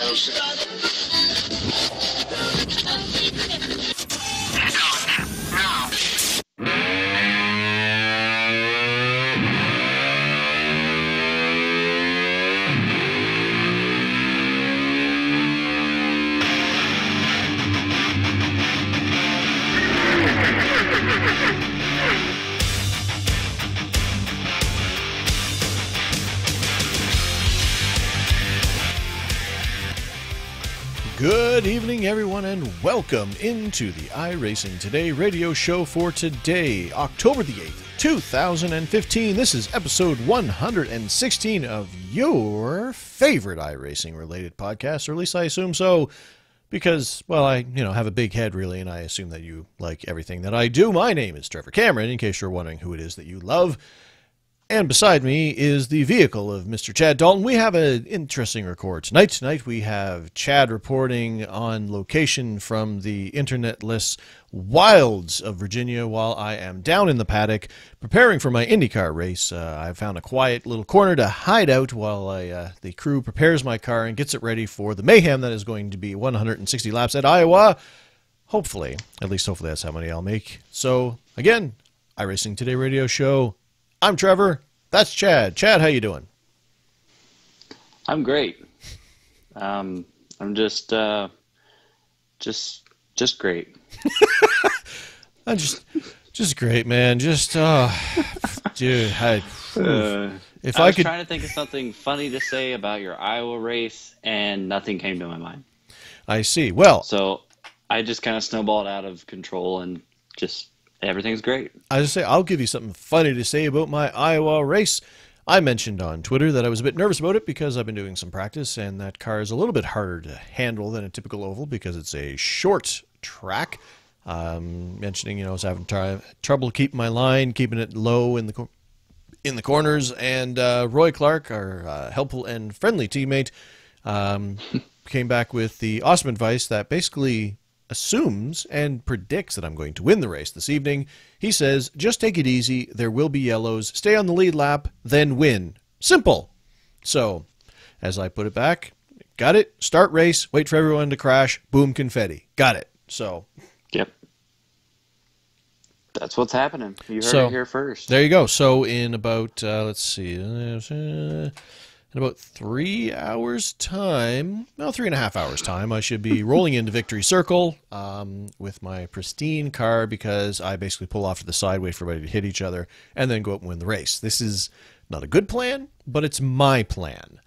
Good evening, everyone, and welcome into the iRacing Today radio show for today, October the 8th, 2015. This is episode 116 of your favorite iRacing-related podcast, or at least I assume so, because, well, I have a big head, really, and I assume that you like everything that I do. My name is Trevor Cameron, in case you're wondering who it is that you love. And beside me is the vehicle of Mr. Chad Dalton. We have an interesting record tonight. Tonight we have Chad reporting on location from the internetless wilds of Virginia while I am down in the paddock preparing for my IndyCar race. I found a quiet little corner to hide out while the crew prepares my car and gets it ready for the mayhem that is going to be 160 laps at Iowa. Hopefully. At least hopefully that's how many I'll make. So, again, iRacing Today radio show. I'm Trevor. That's Chad. Chad, how you doing? I'm great. I'm just great. I'm just great, man. Just dude. I was trying to think of something funny to say about your Iowa race, and nothing came to my mind. I see. Well, so I just kind of snowballed out of control, and just. Everything's great. I just say I'll give you something funny to say about my Iowa race. I mentioned on Twitter that I was a bit nervous about it because I've been doing some practice, and that car is a little bit harder to handle than a typical oval because it's a short track. Mentioning, I was having trouble keeping my line, keeping it low in the corners, and Roy Clark, our helpful and friendly teammate, came back with the awesome advice that basically assumes and predicts that I'm going to win the race this evening. He says, just take it easy, there will be yellows, stay on the lead lap, then win. Simple. So, as I put it back, got it, start race, wait for everyone to crash, boom, confetti. Got it. So. Yep. That's what's happening. You heard it here first. There you go. So in about, let's see, in about 3 hours' time, well, 3.5 hours' time, I should be rolling into Victory Circle with my pristine car because I basically pull off to the side, wait for everybody to hit each other, and then go up and win the race. This is not a good plan, but it's my plan.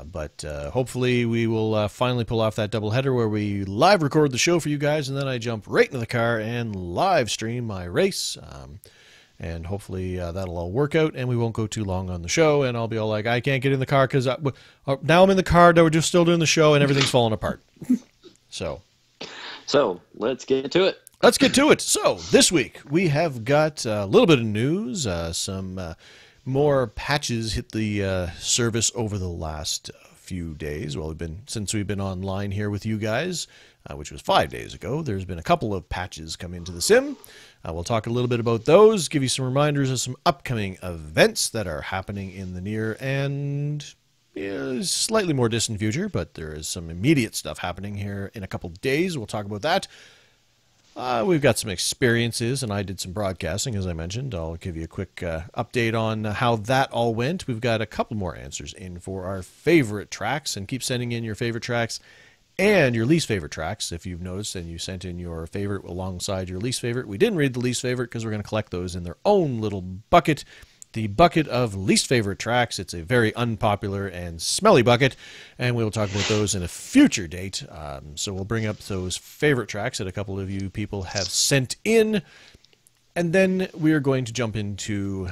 But hopefully we will finally pull off that doubleheader where we live record the show for you guys, and then I jump right into the car and live stream my race. And hopefully that'll all work out, and we won't go too long on the show, and I'll be all like, I can't get in the car because now I'm in the car, we're just still doing the show, and everything's falling apart. So let's get to it. Let's get to it. So this week we have got a little bit of news, some more patches hit the service over the last few days. Well, since we've been online here with you guys, which was 5 days ago, there's been a couple of patches come into the sim. We'll talk a little bit about those, give you some reminders of some upcoming events that are happening in the near and slightly more distant future, but there is some immediate stuff happening here in a couple days. We'll talk about that. We've got some experiences, and I did some broadcasting, as I mentioned. I'll give you a quick update on how that all went. We've got a couple more answers in for our favorite tracks, and keep sending in your favorite tracks and your least favorite tracks, if you've noticed, and you sent in your favorite alongside your least favorite. We didn't read the least favorite because we're going to collect those in their own little bucket, the bucket of least favorite tracks. It's a very unpopular and smelly bucket, and we will talk about those in a future date. So we'll bring up those favorite tracks that a couple of you people have sent in, and then we are going to jump into,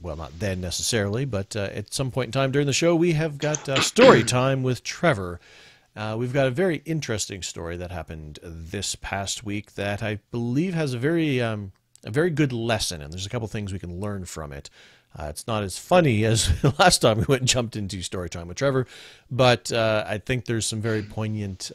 well, not then necessarily, but at some point in time during the show, we have got story time with Trevor. We've got a very interesting story that happened this past week that I believe has a very good lesson, and there's a couple things we can learn from it. It's not as funny as last time we went and jumped into story time with Trevor, but I think there's some very poignant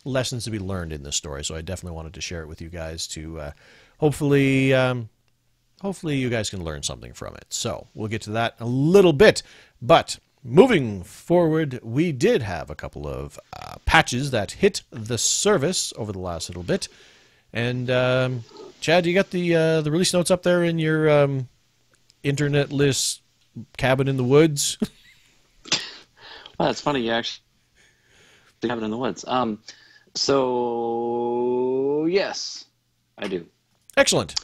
lessons to be learned in this story, so I definitely wanted to share it with you guys to hopefully you guys can learn something from it. So we'll get to that in a little bit, but moving forward, we did have a couple of patches that hit the service over the last little bit. And Chad, you got the release notes up there in your internet-less cabin in the woods? Well, that's funny. You actually have it in the woods. So yes, I do. Excellent.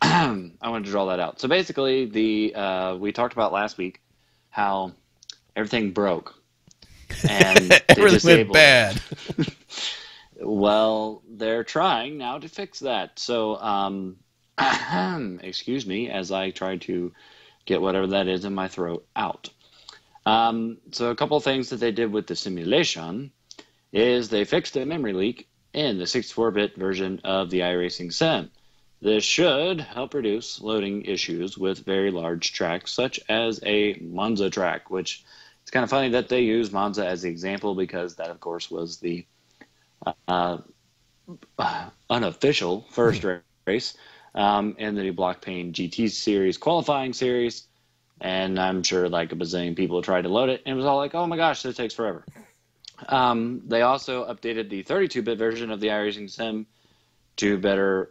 I wanted to draw that out. So basically, we talked about last week how everything broke and they Everything went disabled bad. it. Well, they're trying now to fix that. So, excuse me, as I try to get whatever that is in my throat out. So a couple of things that they did with the simulation is they fixed a memory leak in the 64-bit version of the iRacing sim. This should help reduce loading issues with very large tracks, such as a Monza track, which it's kind of funny that they use Monza as the example because that, of course, was the unofficial first race in the Block Pain GT series qualifying series. And I'm sure like a bazillion people tried to load it, and it was all like, oh my gosh, this takes forever. They also updated the 32-bit version of the iRacing sim to better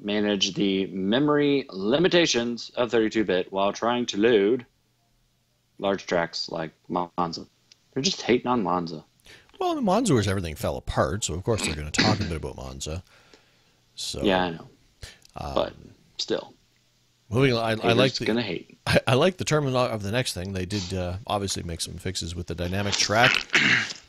manage the memory limitations of 32-bit while trying to load large tracks like Monza. They're just hating on Monza. Well, in Monza was everything fell apart, so of course they're going to talk a bit about Monza. So yeah, I know, but still. Moving on, I like the gonna hate. I like the terminology of the next thing. They did obviously make some fixes with the dynamic track,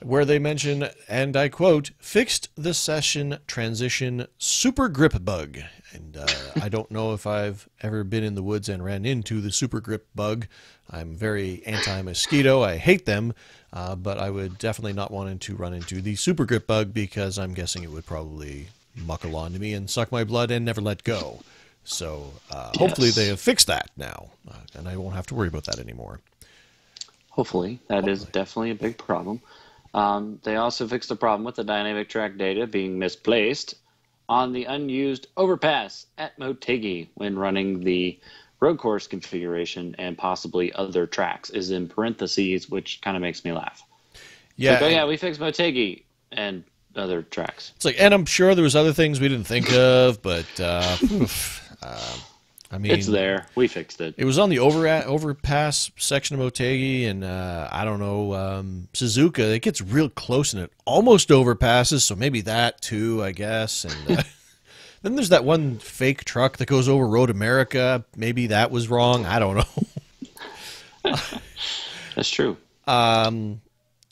where they mention, and I quote, "fixed the session transition super grip bug." And I don't know if I've ever been in the woods and ran into the super grip bug. I'm very anti-mosquito. I hate them, but I would definitely not want to run into the super grip bug because I'm guessing it would probably muckle onto me and suck my blood and never let go. So hopefully they have fixed that now, and I won't have to worry about that anymore. Hopefully. That is definitely a big problem. They also fixed the problem with the dynamic track data being misplaced on the unused overpass at Motegi when running the road course configuration and possibly other tracks is in parentheses, which kind of makes me laugh. Yeah. It's like, oh yeah, we fixed Motegi and other tracks. It's like, and I'm sure there was other things we didn't think of, but I mean, it's there. We fixed it. It was on the overpass section of Motegi, and I don't know, Suzuka. It gets real close and it almost overpasses, so maybe that too, I guess. And then there's that one fake truck that goes over Road America. Maybe that was wrong. I don't know. That's true.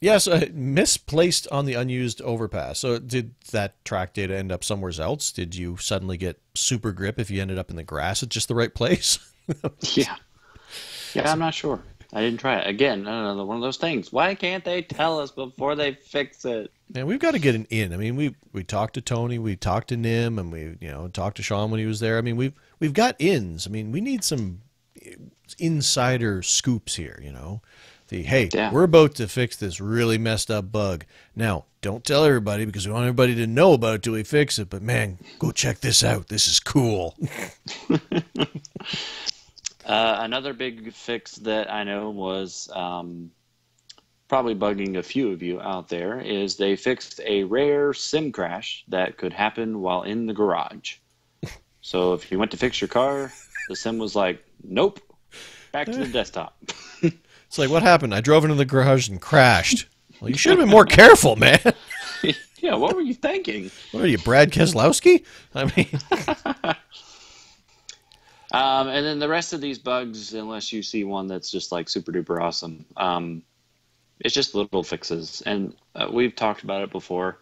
Yes, misplaced on the unused overpass. So did that track data end up somewhere else? Did you suddenly get super grip if you ended up in the grass at just the right place? Yeah, I'm not sure. I didn't try it. Again, another one of those things. Why can't they tell us before they fix it? Man, we've got to get an in. I mean, we talked to Tony, we talked to Nim, and we talked to Sean when he was there. I mean, we've got ins. I mean, we need some insider scoops here, We're about to fix this really messed up bug. Now, don't tell everybody because we want everybody to know about it till we fix it. But man, go check this out. This is cool. Another big fix that I know was probably bugging a few of you out there is they fixed a rare sim crash that could happen while in the garage. So if you went to fix your car, the sim was like, nope, back to the desktop. It's like, what happened? I drove into the garage and crashed. Well, you should have been more careful, man. Yeah, what were you thinking? What are you, Brad Keselowski? I mean... and then the rest of these bugs, unless you see one that's just like super duper awesome, it's just little fixes. And we've talked about it before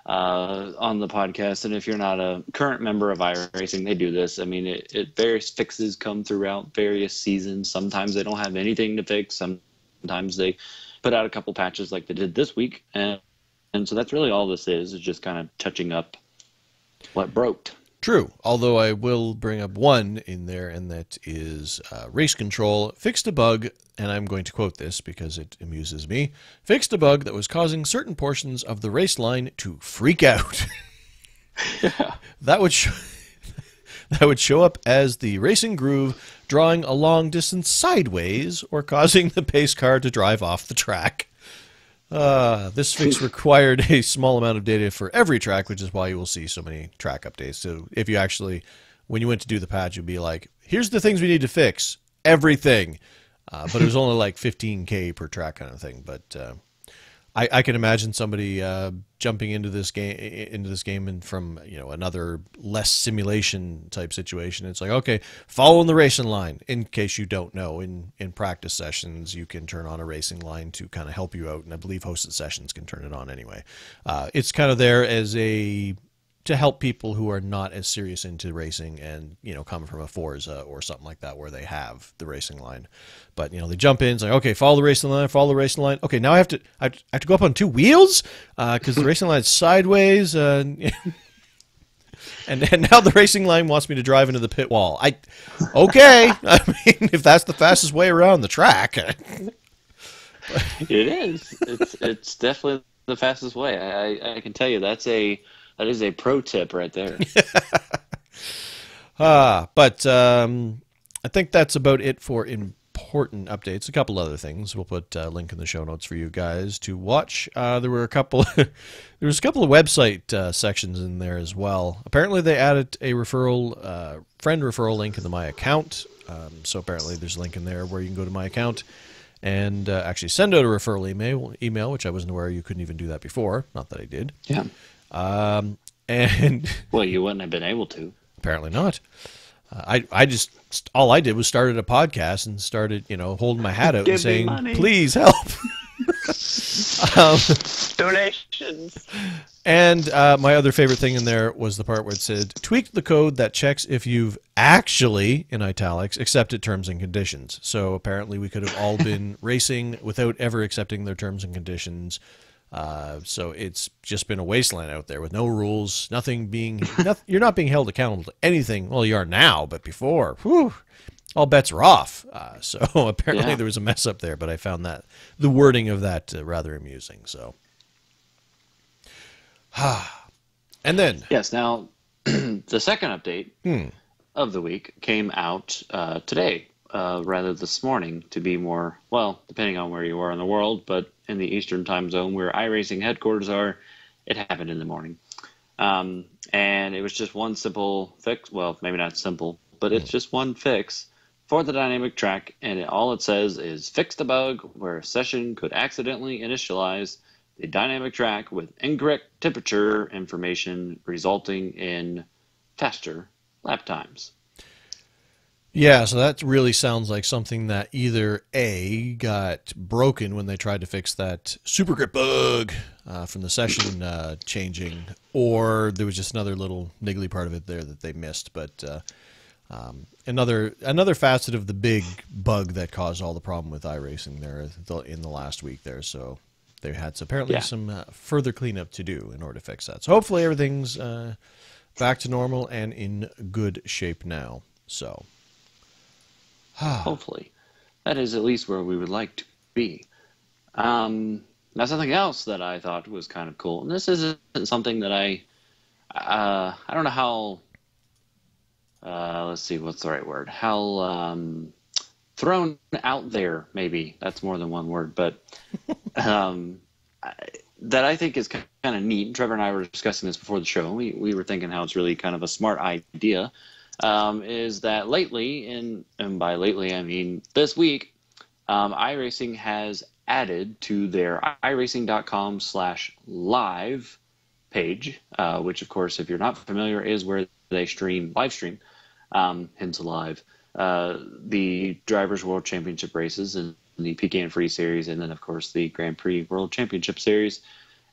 on the podcast. And if you're not a current member of iRacing, they do this. I mean, various fixes come throughout various seasons. Sometimes they don't have anything to fix. Sometimes they put out a couple patches like they did this week. And so that's really all this is just kind of touching up what broke. True, although I will bring up one in there, and that is Race Control fixed a bug, and I'm going to quote this because it amuses me, fixed a bug that was causing certain portions of the race line to freak out. Yeah. That would show... that would show up as the racing groove, drawing a long distance sideways or causing the pace car to drive off the track. This fix required a small amount of data for every track, which is why you will see so many track updates. So if you actually, when you went to do the patch, you'd be like, here's the things we need to fix. Everything. But it was only like 15K per track kind of thing. But I can imagine somebody jumping into this game and from another less simulation type situation. It's like, okay, following the racing line. In case you don't know, in practice sessions you can turn on a racing line to kind of help you out, and I believe hosted sessions can turn it on anyway. It's kind of there as to help people who are not as serious into racing and coming from a Forza or something like that where they have the racing line. But they jump in, it's like, okay, follow the racing line. Okay, now I have to go up on two wheels because the racing line's sideways. And now the racing line wants me to drive into the pit wall. Okay, I mean, if that's the fastest way around the track. It is. It's definitely the fastest way. I can tell you that is a pro tip right there. But I think that's about it for important updates. A couple other things. We'll put a link in the show notes for you guys to watch. There was a couple of website sections in there as well. Apparently they added a friend referral link in the My Account. So apparently there's a link in there where you can go to My Account and actually send out a referral email, which I wasn't aware you couldn't even do that before. Not that I did. Yeah. And well, you wouldn't have been able to. Apparently not. All I did was started a podcast and started, holding my hat out and saying, please help. Donations. And my other favorite thing in there was the part where it said, tweak the code that checks if you've actually, in italics, accepted terms and conditions. So apparently we could have all been racing without ever accepting their terms and conditions. So it's just been a wasteland out there with no rules, you're not being held accountable to anything. Well, you are now, but before, all bets are off. So apparently there was a mess up there, but I found that the wording of that rather amusing. So, and then yes, now the second update of the week came out today, rather this morning to be more, well, depending on where you are in the world, but in the Eastern time zone where iRacing headquarters are, it happened in the morning. And it was just one simple fix. Well, maybe not simple, but it's just one fix for the dynamic track. And all it says is fix the bug where a session could accidentally initialize the dynamic track with incorrect temperature information, resulting in faster lap times. Yeah, so that really sounds like something that either A, got broken when they tried to fix that super grip bug from the session changing, or there was just another little niggly part of it there that they missed. But another facet of the big bug that caused all the problem with iRacing there in the last week there. So they had apparently some further cleanup to do in order to fix that. So hopefully everything's back to normal and in good shape now. So... hopefully. That is at least where we would like to be. Now, something else that I thought was kind of cool, and this isn't something that I don't know how, let's see, what's the right word? How thrown out there, maybe. That's more than one word, but that I think is kind of neat. Trevor and I were discussing this before the show. We were thinking how it's really kind of a smart idea. Is that lately, and by lately I mean this week, iRacing has added to their iRacing.com/live page, which of course, if you're not familiar, is where they live stream, hence live, the Drivers' World Championship races and the PK and Free Series, and then of course the Grand Prix World Championship Series.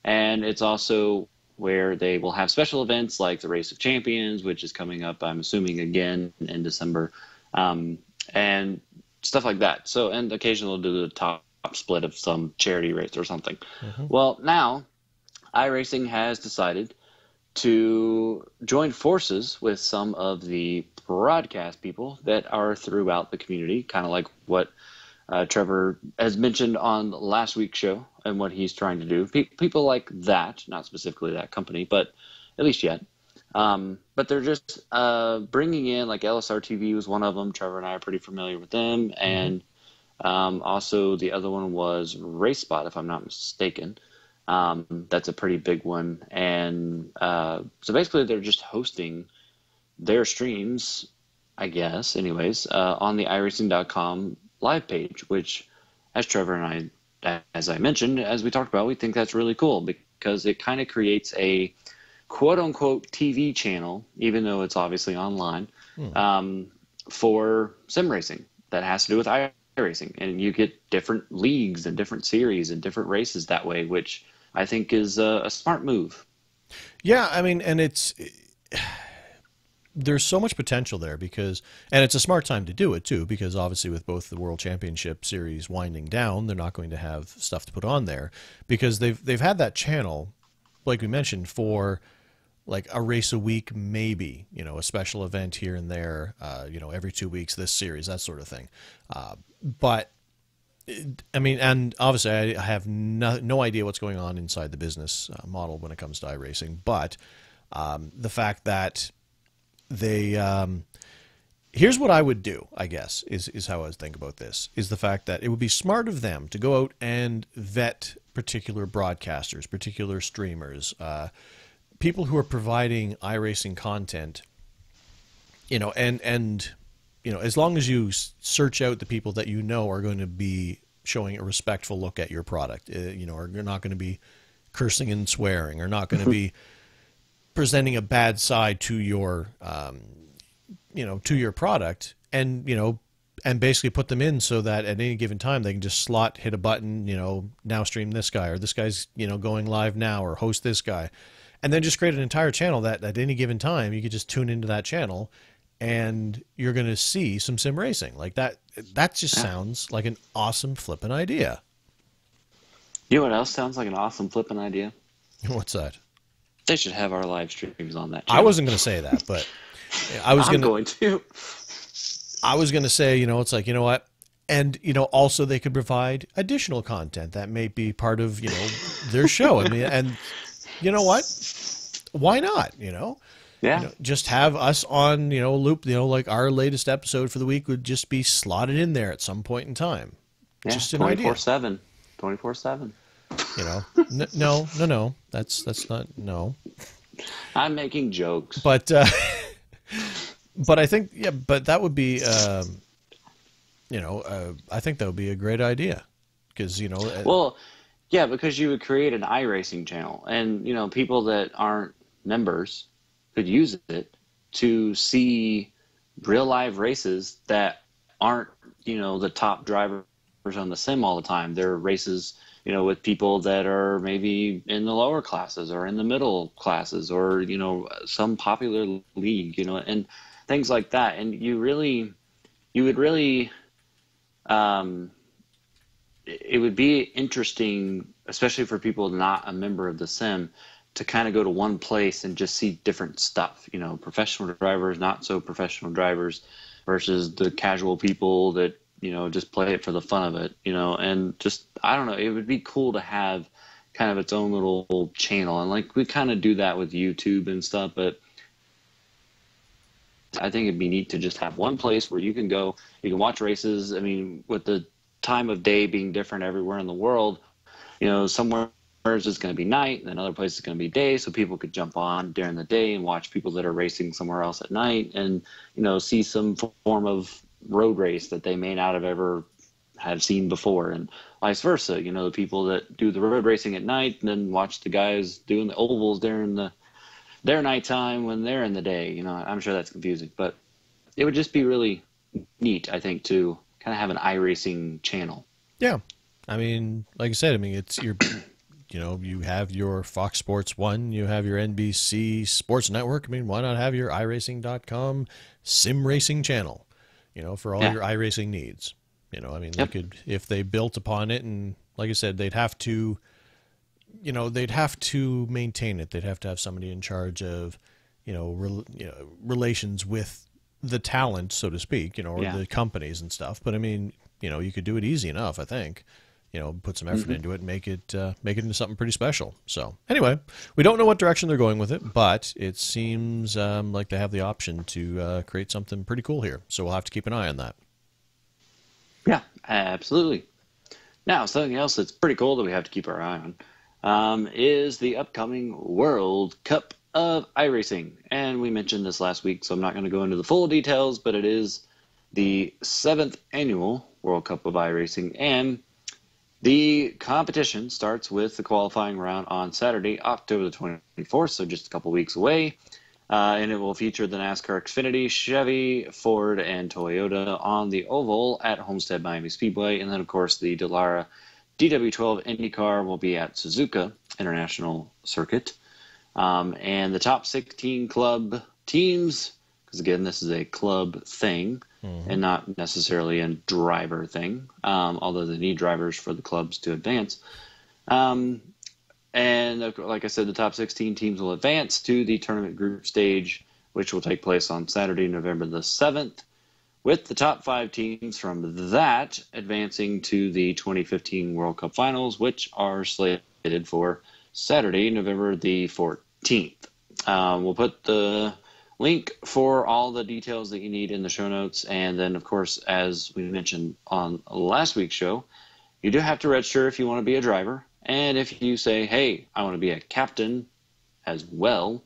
And it's also where they will have special events like the Race of Champions, which is coming up, I'm assuming, again in December, and stuff like that. So, and occasionally they'll do the top split of some charity race or something. Mm-hmm. Well, now iRacing has decided to join forces with some of the broadcast people that are throughout the community, kind of like what Trevor has mentioned on last week's show and what he's trying to do. People like that, not specifically that company, but at least yet. But they're just bringing in, like LSR TV was one of them. Trevor and I are pretty familiar with them, Hmm. and also the other one was RaceSpot, if I'm not mistaken. That's a pretty big one, and so basically they're just hosting their streams, I guess, anyways, on the iRacing.com live page, which, as Trevor and as I mentioned, as we talked about, we think that's really cool because it kind of creates a quote unquote TV channel, even though it's obviously online, Hmm. um, for sim racing that has to do with iRacing. And you get different leagues and different series and different races that way, which I think is a smart move. Yeah, I mean, and there's so much potential there because, and it's a smart time to do it too, because obviously with both the World Championship Series winding down, they're not going to have stuff to put on there because they've had that channel, like we mentioned, for like a race a week, maybe, a special event here and there, every 2 weeks, this series, that sort of thing. But I mean, and obviously I have no idea what's going on inside the business model when it comes to iRacing, but the fact that they here's what I would do, I guess, is how I would think about this, is the fact that it would be smart of them to go out and vet particular broadcasters, particular streamers, people who are providing iRacing content, and as long as you search out the people that are going to be showing a respectful look at your product, or you're not going to be cursing and swearing, or not going to be presenting a bad side to your product, and basically put them in so that at any given time they can just hit a button, now stream this guy, or this guy's, going live now, or host this guy, and then just create an entire channel that at any given time you could just tune into that channel and you're going to see some sim racing like that. That just Yeah. sounds like an awesome flipping idea. You know what else sounds like an awesome flipping idea? What's that? They should have our live streams on that I channel. wasn't going to say that, but I was I'm going to going to. I was going to say, it's like, what? And, also they could provide additional content that may be part of, their show. I mean, and you know what? Why not? Yeah. Just have us on, loop, like our latest episode for the week would just be slotted in there at some point in time. Yeah. Just an idea, 24/7. 24/7. No, no, no. That's not, no. I'm making jokes. But, but I think, yeah, but that would be, I think that would be a great idea because, Well, yeah, because you would create an iRacing channel, and people that aren't members could use it to see real live races that aren't the top drivers on the sim all the time. They're races with people that are maybe in the lower classes or in the middle classes, or some popular league, and things like that. And you would really um, it would be interesting, especially for people not a member of the sim, to kind of go to one place and just see different stuff. Professional drivers, not so professional drivers, versus the casual people that just play it for the fun of it. And just, I don't know, it would be cool to have kind of its own little channel, and like we kind of do that with YouTube and stuff, but I think it'd be neat to just have one place where you can go, you can watch races. I mean, with the time of day being different everywhere in the world, somewhere it's just going to be night, and another place is going to be day, so people could jump on during the day and watch people that are racing somewhere else at night, and see some form of road race that they may not have ever had seen before, and vice versa. The people that do the road racing at night and then watch the guys doing the ovals during their nighttime when they're in the day. I'm sure that's confusing, but it would just be really neat, I think, to kind of have an iRacing channel. yeah. I mean, like I said, I mean, it's your, you have your Fox Sports 1, you have your NBC Sports Network. I mean, why not have your iRacing.com sim racing channel, for all Yeah. your iRacing needs? I mean, they Yep. could, if they built upon it, and like I said, they'd have to maintain it. They'd have to have somebody in charge of, relations with the talent, so to speak, or Yeah. the companies and stuff. But I mean, you could do it easy enough, I think. put some effort into it and make it into something pretty special. So anyway, we don't know what direction they're going with it, but it seems like they have the option to create something pretty cool here. So we'll have to keep an eye on that. Yeah, absolutely. Now, something else that's pretty cool that we have to keep our eye on is the upcoming World Cup of iRacing. And we mentioned this last week, so I'm not going to go into the full details, but it is the 7th annual World Cup of iRacing. And the competition starts with the qualifying round on Saturday, October the 24th, so just a couple weeks away. And it will feature the NASCAR Xfinity, Chevy, Ford, and Toyota on the oval at Homestead Miami Speedway. And then, of course, the Dallara DW12 IndyCar will be at Suzuka International Circuit. And the top 16 club teams, because, again, this is a club thing and not necessarily a driver thing, although they need drivers for the clubs to advance. And like I said, the top 16 teams will advance to the tournament group stage, which will take place on Saturday, November the 7th, with the top 5 teams from that advancing to the 2015 World Cup Finals, which are slated for Saturday, November the 14th. We'll put the link for all the details that you need in the show notes. And then, of course, as we mentioned on last week's show, you do have to register if you want to be a driver. And if you say, hey, I want to be a captain as well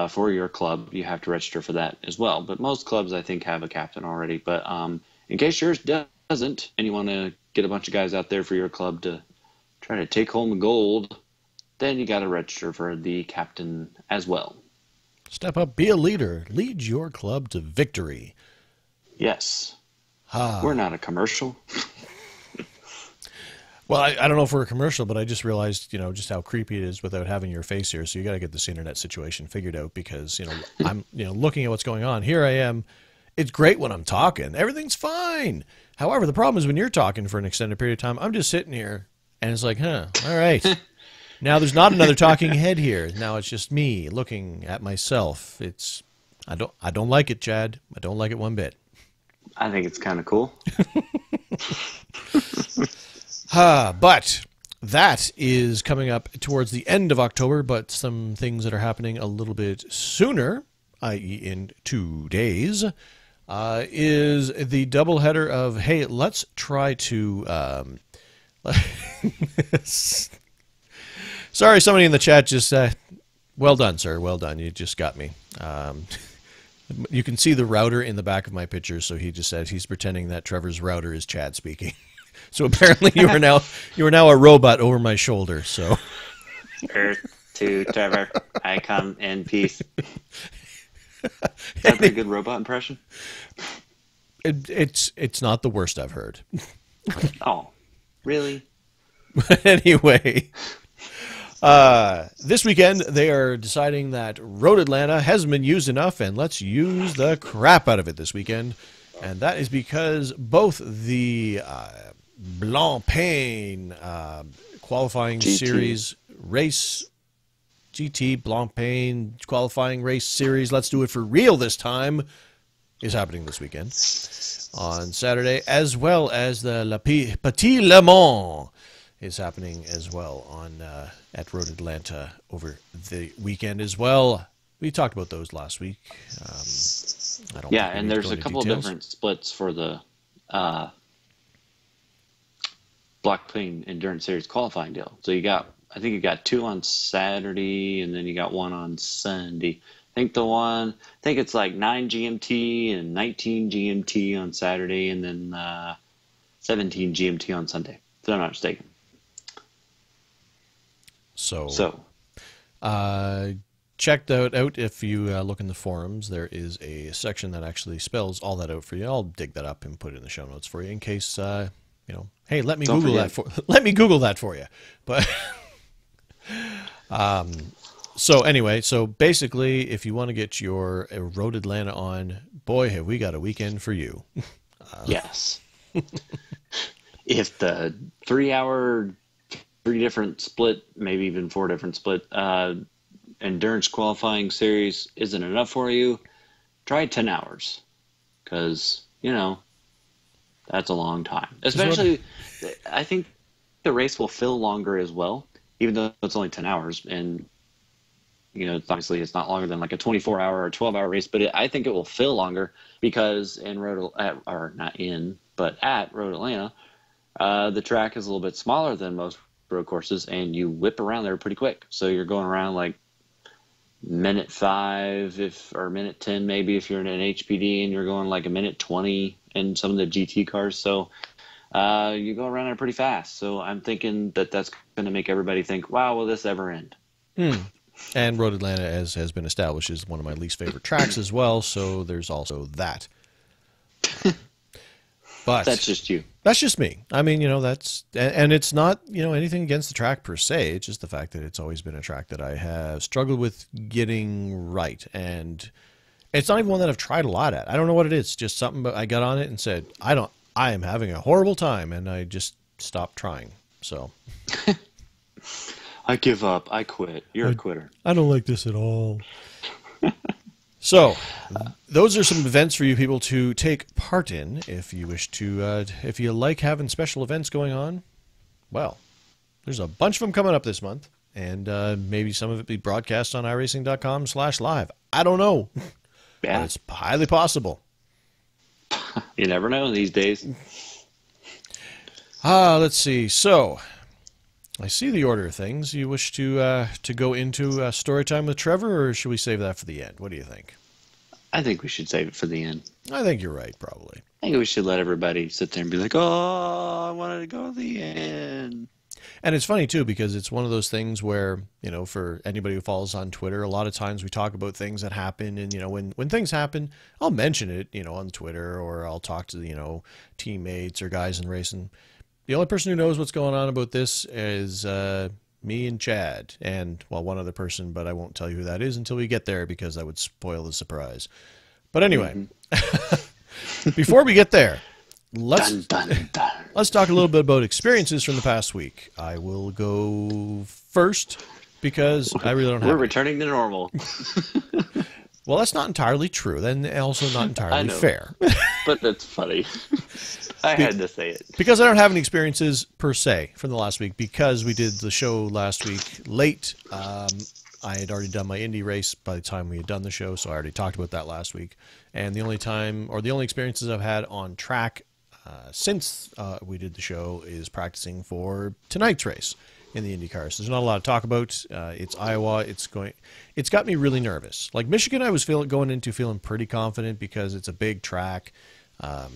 for your club, you have to register for that as well. But most clubs, I think, have a captain already. But in case yours doesn't, and you want to get a bunch of guys out there for your club to try to take home the gold, then you got to register for the captain as well. Step up, be a leader. Lead your club to victory. Yes. We're not a commercial. Well, I don't know if we're a commercial, but I just realized, just how creepy it is without having your face here. So you got to get this internet situation figured out because, I'm, looking at what's going on. Here I am. It's great when I'm talking. Everything's fine. However, the problem is when you're talking for an extended period of time, I'm just sitting here and it's like, all right. Now there's not another talking head here. Now it's just me looking at myself. I don't like it, Chad. I don't like it one bit. I think it's kind of cool. But that is coming up towards the end of October, but some things that are happening a little bit sooner, i.e. in 2 days, is the doubleheader of, hey, let's try to... Sorry, somebody in the chat just well done, sir. Well done. You just got me. You can see the router in the back of my picture, so he just said he's pretending that Trevor's router is Chad speaking. So apparently you are now a robot over my shoulder. So Earth to Trevor, I come in peace. Is that a pretty good robot impression? It's not the worst I've heard. Oh, really? Anyway, this weekend they are deciding that Road Atlanta hasn't been used enough, and let's use the crap out of it this weekend. And that is because both the Blancpain qualifying GT. series race, GT Blancpain qualifying race series, let's do it for real this time, is happening this weekend on Saturday, as well as the Petit Le Mans is happening as well on at Road Atlanta over the weekend as well. We talked about those last week. And there's a couple of different splits for the Blancpain Endurance Series qualifying deal. So I think you got 2 on Saturday, and then you got 1 on Sunday. I think it's like 9 GMT and 19 GMT on Saturday, and then 17 GMT on Sunday, if I'm not mistaken. So check that out if you look in the forums. There is a section that actually spells all that out for you. I'll dig that up and put it in the show notes for you in case, hey, let me Google that for you. But so anyway, so basically, if you want to get your Road Atlanta on, boy, have we got a weekend for you. Yes. If the 3-hour, 3 different split, maybe even 4 different split endurance qualifying series isn't enough for you, try 10 hours. Because, that's a long time. Especially, I think the race will feel longer as well, even though it's only 10 hours. And, obviously it's not longer than like a 24-hour or 12-hour race, but I think it will feel longer because or not in, but at Road Atlanta, the track is a little bit smaller than most road courses, and you whip around there pretty quick. So you're going around like minute 5 or minute 10 maybe if you're in an HPD, and you're going like a minute 20 in some of the GT cars. So you go around there pretty fast. So I'm thinking that that's going to make everybody think, wow, will this ever end? And Road Atlanta, as has been established, is one of my least favorite tracks as well, so there's also that. But that's just you. That's just me. I mean, that's, and it's not, anything against the track per se. It's just the fact that it's always been a track that I have struggled with getting right. And it's not even one that I've tried a lot at. I don't know what it is. Just something, but I got on it and said, I am having a horrible time. And I just stopped trying. So I give up. I quit. You're a quitter. I don't like this at all. So, those are some events for you people to take part in if you wish to, if you like having special events going on. Well, there's a bunch of them coming up this month, and maybe some of it be broadcast on iRacing.com/live. I don't know. Yeah. But it's highly possible. You never know these days. Let's see. So, I see the order of things. You wish to go into story time with Trevor, or should we save that for the end? What do you think? I think we should save it for the end. I think you're right, probably. I think we should let everybody sit there and be like, oh, I wanted to go to the end. And it's funny, too, because it's one of those things where, for anybody who follows on Twitter, a lot of times we talk about things that happen. And, when things happen, I'll mention it, on Twitter, or I'll talk to, teammates or guys in racing. The only person who knows what's going on about this is me and Chad, and, well, one other person, but I won't tell you who that is until we get there because that would spoil the surprise. But anyway, before we get there, let's talk a little bit about experiences from the past week. I will go first because I really don't have We're returning to normal. Well, that's not entirely true, and also not entirely fair. But that's funny. I had to say it. Because I don't have any experiences per se from the last week, because we did the show last week late. I had already done my Indy race by the time we had done the show, so I already talked about that last week. And the only experiences I've had on track since we did the show is practicing for tonight's race in the Indy cars. There's not a lot to talk about. It's Iowa. It's got me really nervous. Like Michigan, I was feeling pretty confident because it's a big track. The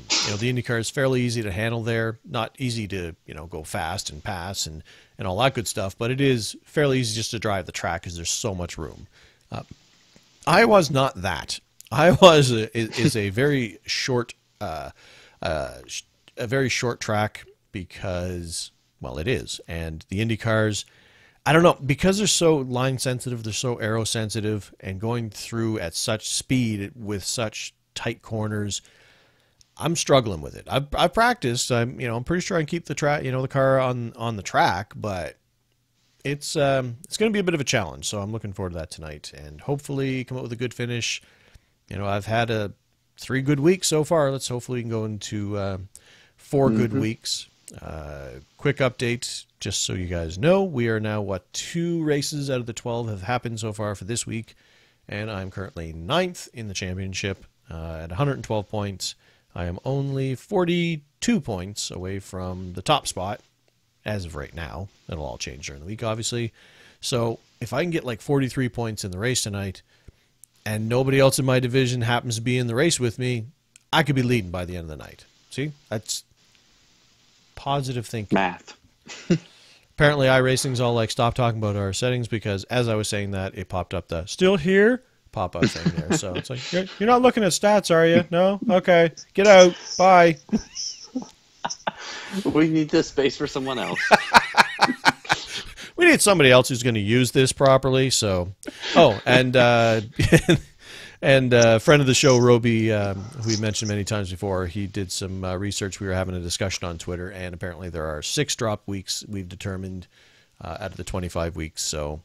IndyCar is fairly easy to handle there. Not easy to, go fast and pass and all that good stuff, but it is fairly easy just to drive the track because there's so much room. Iowa's not that. Iowa is a very short, track because, well, it is. And the IndyCars, I don't know, because they're so line sensitive, they're so aero sensitive, and going through at such speed with such tight corners, I'm struggling with it. I've practiced. I'm pretty sure I can keep the the car on the track, but it's going to be a bit of a challenge. So I'm looking forward to that tonight, and hopefully come up with a good finish. I've had 3 good weeks so far. Let's hopefully we can go into 4 good weeks. Quick update, just so you guys know, we are now 2 races out of the 12 have happened so far for this week, and I'm currently 9th in the championship at 112 points. I am only 42 points away from the top spot as of right now. It'll all change during the week, obviously. So if I can get like 43 points in the race tonight and nobody else in my division happens to be in the race with me, I could be leading by the end of the night. See? That's positive thinking. Math. Apparently iRacing's all like, stop talking about our settings, because as I was saying that, it popped up the still here pop-up thing there. So it's like, you're not looking at stats, are you? No? Okay. Get out. Bye. We need this space for someone else. We need somebody else who's going to use this properly. So, and a friend of the show, Roby, who we mentioned many times before, he did some research. We were having a discussion on Twitter, and apparently there are 6 drop weeks we've determined out of the 25 weeks. So,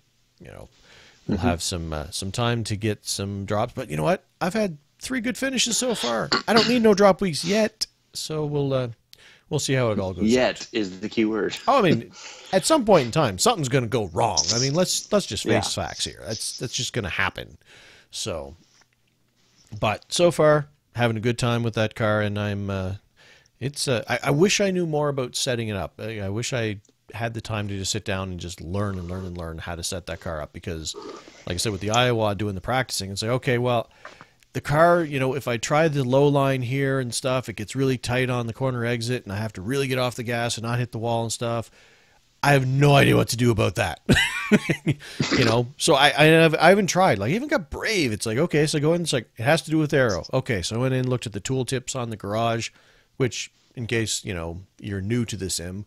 we'll have some time to get some drops. But you know what? I've had 3 good finishes so far. I don't need no drop weeks yet. So we'll We'll see how it all goes out. Yet is the key word. Oh, I mean, at some point in time, something's going to go wrong. I mean, let's just Yeah. face facts here. That's just going to happen. So, but so far, having a good time with that car, and I wish I knew more about setting it up. I wish I had the time to just sit down and just learn and learn and learn how to set that car up because, like I said, with the Iowa doing the practicing and say, okay, well, the car, if I try the low line here and stuff, it gets really tight on the corner exit and I have to really get off the gas and not hit the wall and stuff. I have no idea what to do about that. So I haven't tried. Like, I even got brave. It's like, okay, so go in. It's like, it has to do with aero. Okay, so I went in and looked at the tool tips on the garage, which, in case, you're new to the sim,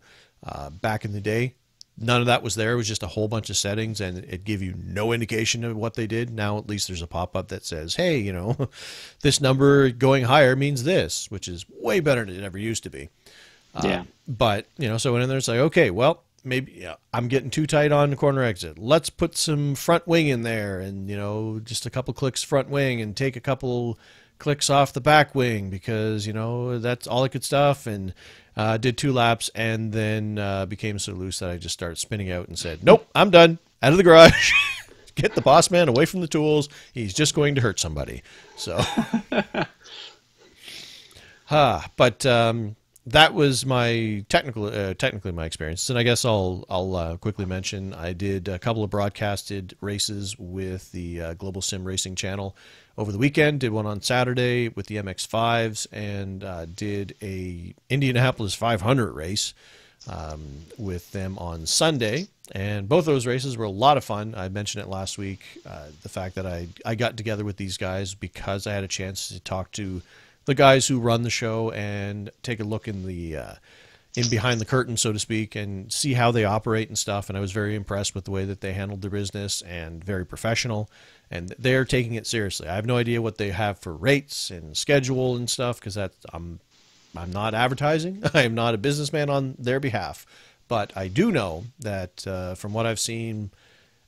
back in the day, none of that was there. It was just a whole bunch of settings, and it gave you no indication of what they did. Now, at least there's a pop-up that says, hey, this number going higher means this, which is way better than it ever used to be. Yeah. But, so I went in there, it's like, okay, well, maybe I'm getting too tight on the corner exit. Let's put some front wing in there and, just a couple clicks front wing and take a couple clicks off the back wing because, that's all good stuff. And did 2 laps and then became so loose that I just started spinning out and said, nope, I'm done. Out of the garage. Get the boss man away from the tools. He's just going to hurt somebody. So, but that was my technically my experience. And I guess I'll quickly mention I did a couple of broadcasted races with the Global Sim Racing channel over the weekend. Did one on Saturday with the MX-5s and did a Indianapolis 500 race with them on Sunday. And both those races were a lot of fun. I mentioned it last week, the fact that I got together with these guys because I had a chance to talk to the guys who run the show and take a look in behind the curtain, so to speak, and see how they operate and stuff. And I was very impressed with the way that they handled their business and very professional. And they're taking it seriously. I have no idea what they have for rates and schedule and stuff because I'm not advertising. I am not a businessman on their behalf. But I do know that from what I've seen,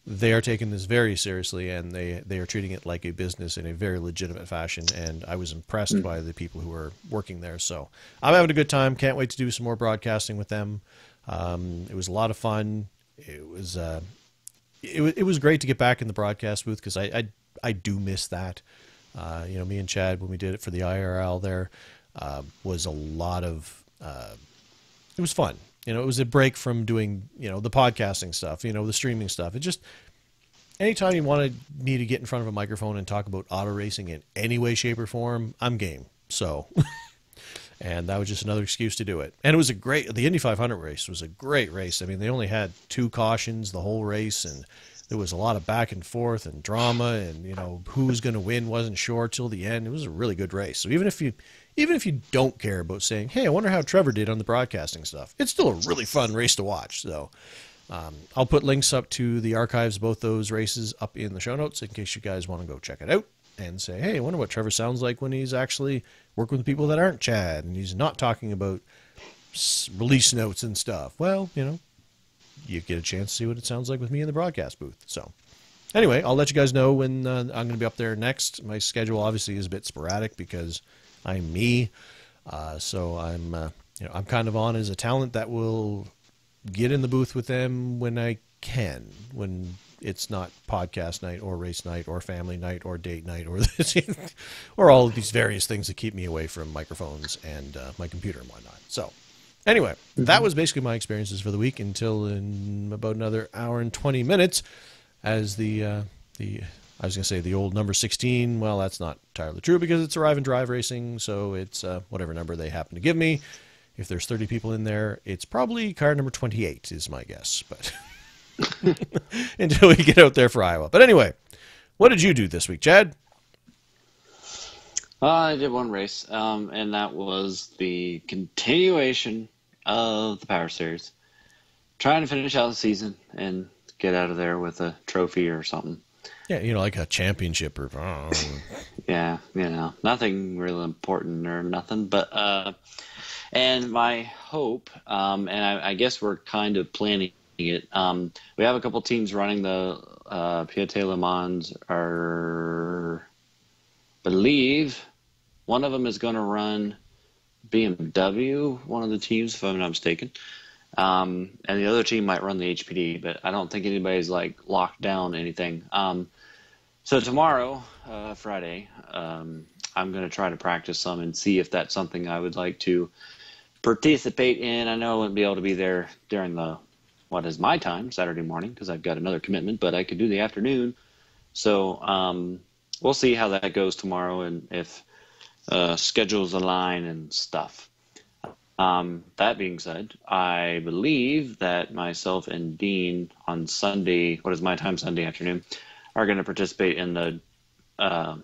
they are taking this very seriously and they are treating it like a business in a very legitimate fashion. And I was impressed by the people who were working there. So I'm having a good time. Can't wait to do some more broadcasting with them. It was a lot of fun. It was great to get back in the broadcast booth because I do miss that. Me and Chad, when we did it for the IRL there, was a lot of, it was fun. It was a break from doing, the podcasting stuff, the streaming stuff. It just, anytime you wanted me to get in front of a microphone and talk about auto racing in any way, shape, or form, I'm game. So, and that was just another excuse to do it. And it was the Indy 500 race was a great race. I mean, they only had 2 cautions the whole race, and there was a lot of back and forth and drama, and, who was going to win wasn't sure till the end. It was a really good race. So even if you don't care about saying, hey, I wonder how Trevor did on the broadcasting stuff, it's still a really fun race to watch. So I'll put links up to the archives of both those races up in the show notes in case you guys want to go check it out and say, hey, I wonder what Trevor sounds like when he's actually working with people that aren't Chad and he's not talking about release notes and stuff. Well, you get a chance to see what it sounds like with me in the broadcast booth. So anyway, I'll let you guys know when I'm going to be up there next. My schedule obviously is a bit sporadic because I'm me. So I'm kind of on as a talent that will get in the booth with them when I can, when it's not podcast night or race night or family night or date night or this, or all of these various things that keep me away from microphones and my computer and whatnot. So anyway, that was basically my experiences for the week until in about another hour and 20 minutes as I was going to say the old number 16. Well, that's not entirely true because it's Arrive and Drive Racing, so it's whatever number they happen to give me. If there's 30 people in there, it's probably car number 28 is my guess, but until we get out there for Iowa. But anyway, what did you do this week, Chad? I did one race, and that was the continuation of the Power Series. Trying to finish out the season and get out of there with a trophy or something. Yeah, like a championship or... Yeah, nothing really important or nothing. But, and my hope, and I guess we're kind of planning it, we have a couple teams running the Piaget Le Mans. Believe one of them is going to run BMW, one of the teams, if I'm not mistaken. And the other team might run the HPD, but I don't think anybody's like locked down anything. So tomorrow, Friday, I'm going to try to practice some and see if that's something I would like to participate in. I know I wouldn't be able to be there during what is my time, Saturday morning, because I've got another commitment, but I could do the afternoon. So we'll see how that goes tomorrow and if schedules align and stuff. That being said, I believe that myself and Dean on Sunday, what is my time, Sunday afternoon, are going to participate in the, uh,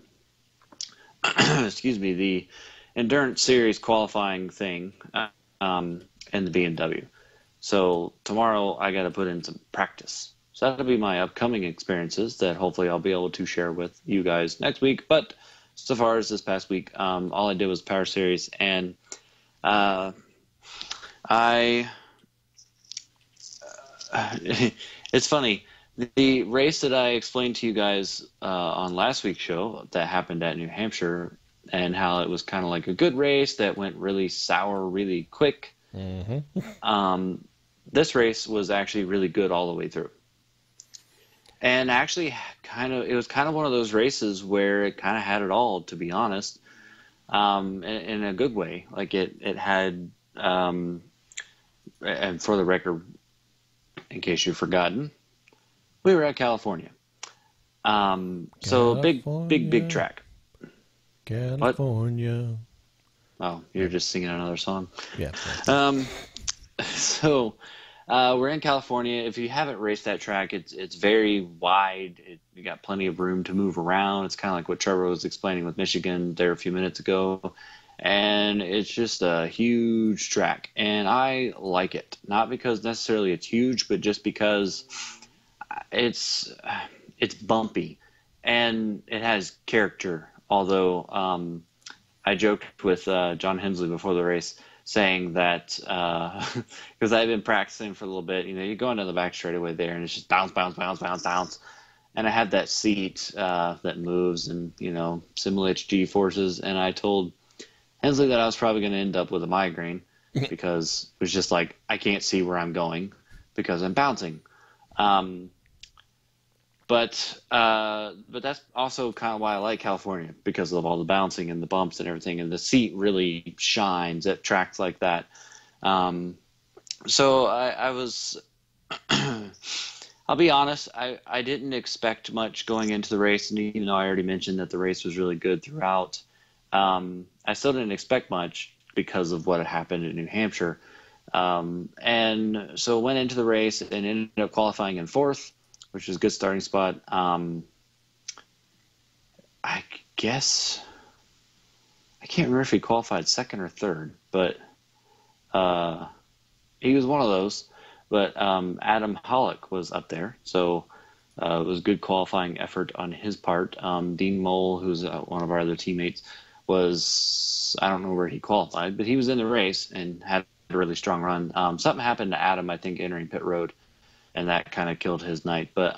excuse me, the endurance series qualifying thing in the BMW. So tomorrow I got to put in some practice. So that'll be my upcoming experiences that hopefully I'll be able to share with you guys next week. But so far as this past week, all I did was Power Series, and uh, I it's funny. The race that I explained to you guys on last week's show that happened at New Hampshire, and how it was kind of like a good race that went really sour really quick. This race was actually really good all the way through. And actually, it was kind of one of those races where it kind of had it all, to be honest, in a good way. Like it had, and for the record, in case you've forgotten, we were at California. So big track. California. What? Oh, you're just singing another song. Yeah. So we're in California. If you haven't raced that track, it's very wide. You got plenty of room to move around. It's kind of like what Trevor was explaining with Michigan there a few minutes ago. And it's just a huge track. And I like it. Not because necessarily it's huge, but just because it's bumpy. And it has character. Although I joked with John Hensley before the race, saying that because I've been practicing for a little bit, you go into the back straightaway there, and it's just bounce, bounce, bounce, bounce, bounce, and I have that seat that moves and simulates G forces, and I told Hensley that I was probably going to end up with a migraine because it was just like I can't see where I'm going because I'm bouncing. But that's also kind of why I like California, because of all the bouncing and the bumps and everything, and the seat really shines at tracks like that. So I was, I'll be honest, I didn't expect much going into the race, and even though I already mentioned that the race was really good throughout, I still didn't expect much because of what had happened in New Hampshire. And so went into the race and ended up qualifying in fourth, which was a good starting spot. I guess I can't remember if he qualified second or third, but he was one of those. But Adam Hollick was up there, so it was a good qualifying effort on his part. Dean Mole, who's one of our other teammates, I don't know where he qualified, but he was in the race and had a really strong run. Something happened to Adam, I think, entering pit road, and that kind of killed his night. But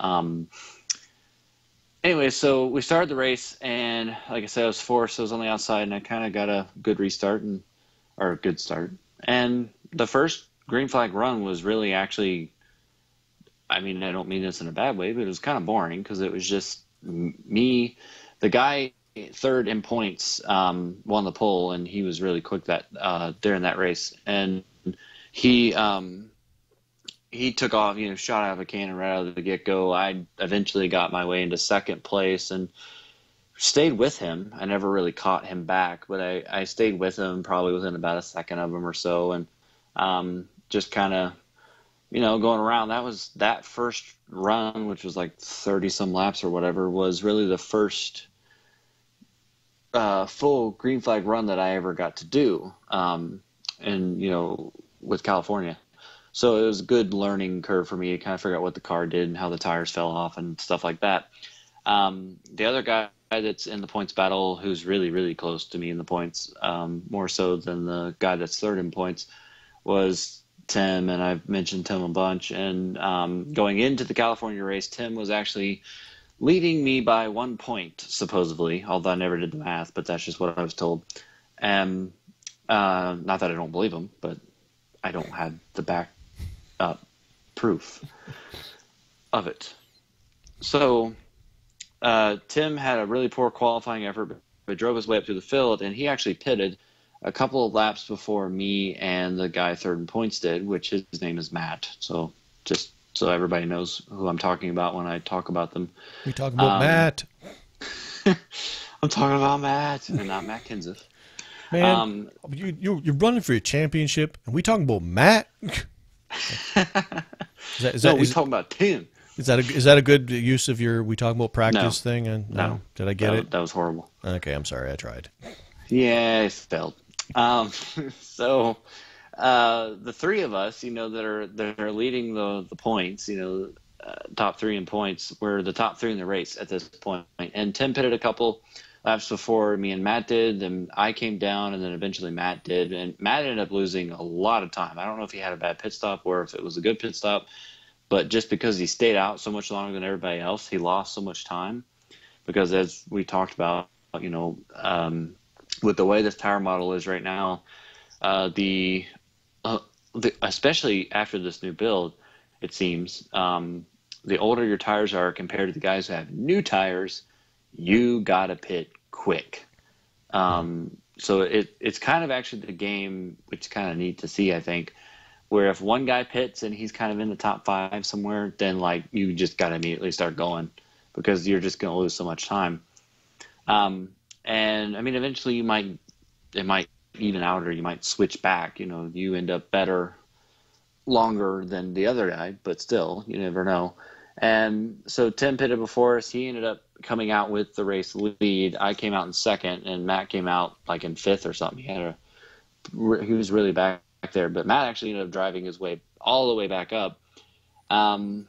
anyway, so we started the race, and like I said, I was fourth, so I was on the outside, and I kind of got a good restart or a good start. And the first green flag run was really actually, I mean, I don't mean this in a bad way, but it was kind of boring because it was just me. The guy third in points won the pole, and he was really quick during that race, and he took off, shot out of a cannon right out of the get-go. I eventually got my way into second place and stayed with him. I never really caught him back, but I stayed with him probably within about a second of him or so, and just kind of, going around. That first run, which was like 30-some laps or whatever, was really the first full green flag run that I ever got to do, and with California. So it was a good learning curve for me to kind of figure out what the car did and how the tires fell off and stuff like that. The other guy that's in the points battle, who's really, really close to me in the points, more so than the guy that's third in points, was Tim, and I've mentioned Tim a bunch. And going into the California race, Tim was actually leading me by 1 point, supposedly, although I never did the math, but that's just what I was told. Not that I don't believe him, but I don't have the back up proof of it. So Tim had a really poor qualifying effort, but drove his way up through the field, and he actually pitted a couple of laps before me and the guy third in points did, which his name is Matt. So just so everybody knows who I'm talking about when I talk about them. We talking about Matt. I'm talking about Matt and not Matt Kenseth. Man, you're running for your championship, and we talking about Matt? No, we talking about Tim. Is that a good use of your we talking about practice thing? And No. Did I get it? That was horrible. Okay, I'm sorry. I tried. Yeah, it failed. So the three of us, that are leading the points, top three in points, we're the top three in the race at this point. And Tim pitted a couple laps before me and Matt did. Then I came down, and then eventually Matt did. And Matt ended up losing a lot of time. I don't know if he had a bad pit stop or if it was a good pit stop, but just because he stayed out so much longer than everybody else, he lost so much time. Because as we talked about, with the way this tire model is right now, especially after this new build, it seems, the older your tires are compared to the guys who have new tires, you gotta pit quick. So it's kind of actually the game, which is kind of neat to see, I think, where if one guy pits and he's kind of in the top 5 somewhere, then like you just gotta immediately start going because you're just gonna lose so much time. And I mean, eventually it might even out, or you might switch back. You end up better longer than the other guy, but still, you never know. And so Tim pitted before us. He ended up coming out with the race lead. I came out in second, and Matt came out like in fifth or something. He was really back there, but Matt actually ended up driving his way all the way back up. And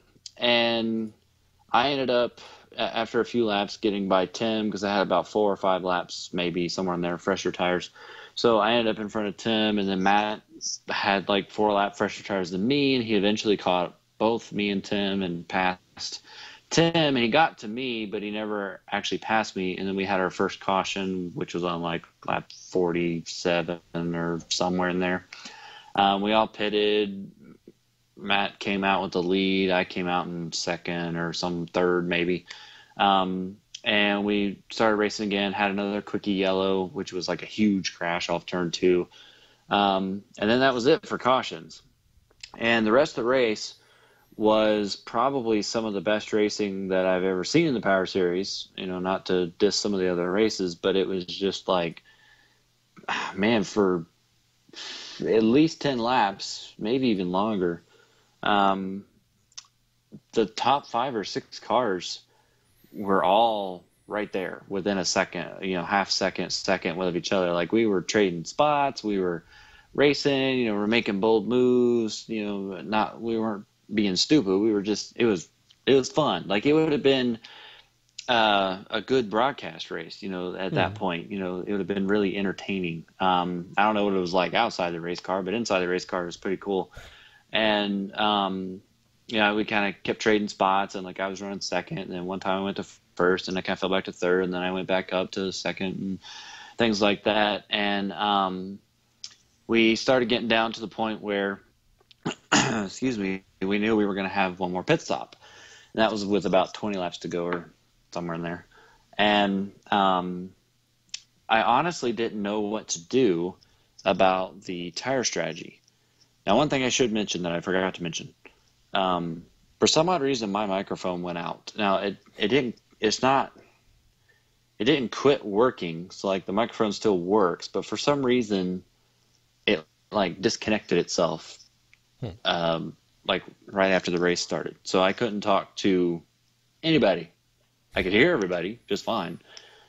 I ended up, after a few laps, getting by Tim because I had about 4 or 5 laps, maybe somewhere in there, fresher tires. So I ended up in front of Tim, and then Matt had like 4 lap fresher tires than me, and he eventually caught both me and Tim and passed Tim, and he got to me, but he never actually passed me. And then we had our first caution, which was on like lap 47 or somewhere in there. We all pitted. Matt came out with the lead. I came out in second or some third maybe. And we started racing again, had another quickie yellow, which was like a huge crash off turn 2. And then that was it for cautions. And the rest of the race was probably some of the best racing that I've ever seen in the Power Series. Not to diss some of the other races, but it was just like, man, for at least 10 laps, maybe even longer, the top 5 or 6 cars were all right there within a second, half second with each other. Like we were trading spots, we were racing, we're making bold moves, we weren't being stupid. We were just, it was fun. Like it would have been a good broadcast race, at that point. It would have been really entertaining. I don't know what it was like outside the race car, but inside the race car it was pretty cool. And we kind of kept trading spots, and like I was running second, and then one time I went to first, and I kind of fell back to third, and then I went back up to second, and things like that. And we started getting down to the point where, excuse me, we knew we were going to have one more pit stop, and that was with about 20 laps to go or somewhere in there. And I honestly didn't know what to do about the tire strategy. Now, one thing I should mention that I forgot to mention, for some odd reason, my microphone went out. Now, it didn't quit working. So like the microphone still works, but for some reason it like disconnected itself, like right after the race started. So I couldn't talk to anybody. I could hear everybody just fine,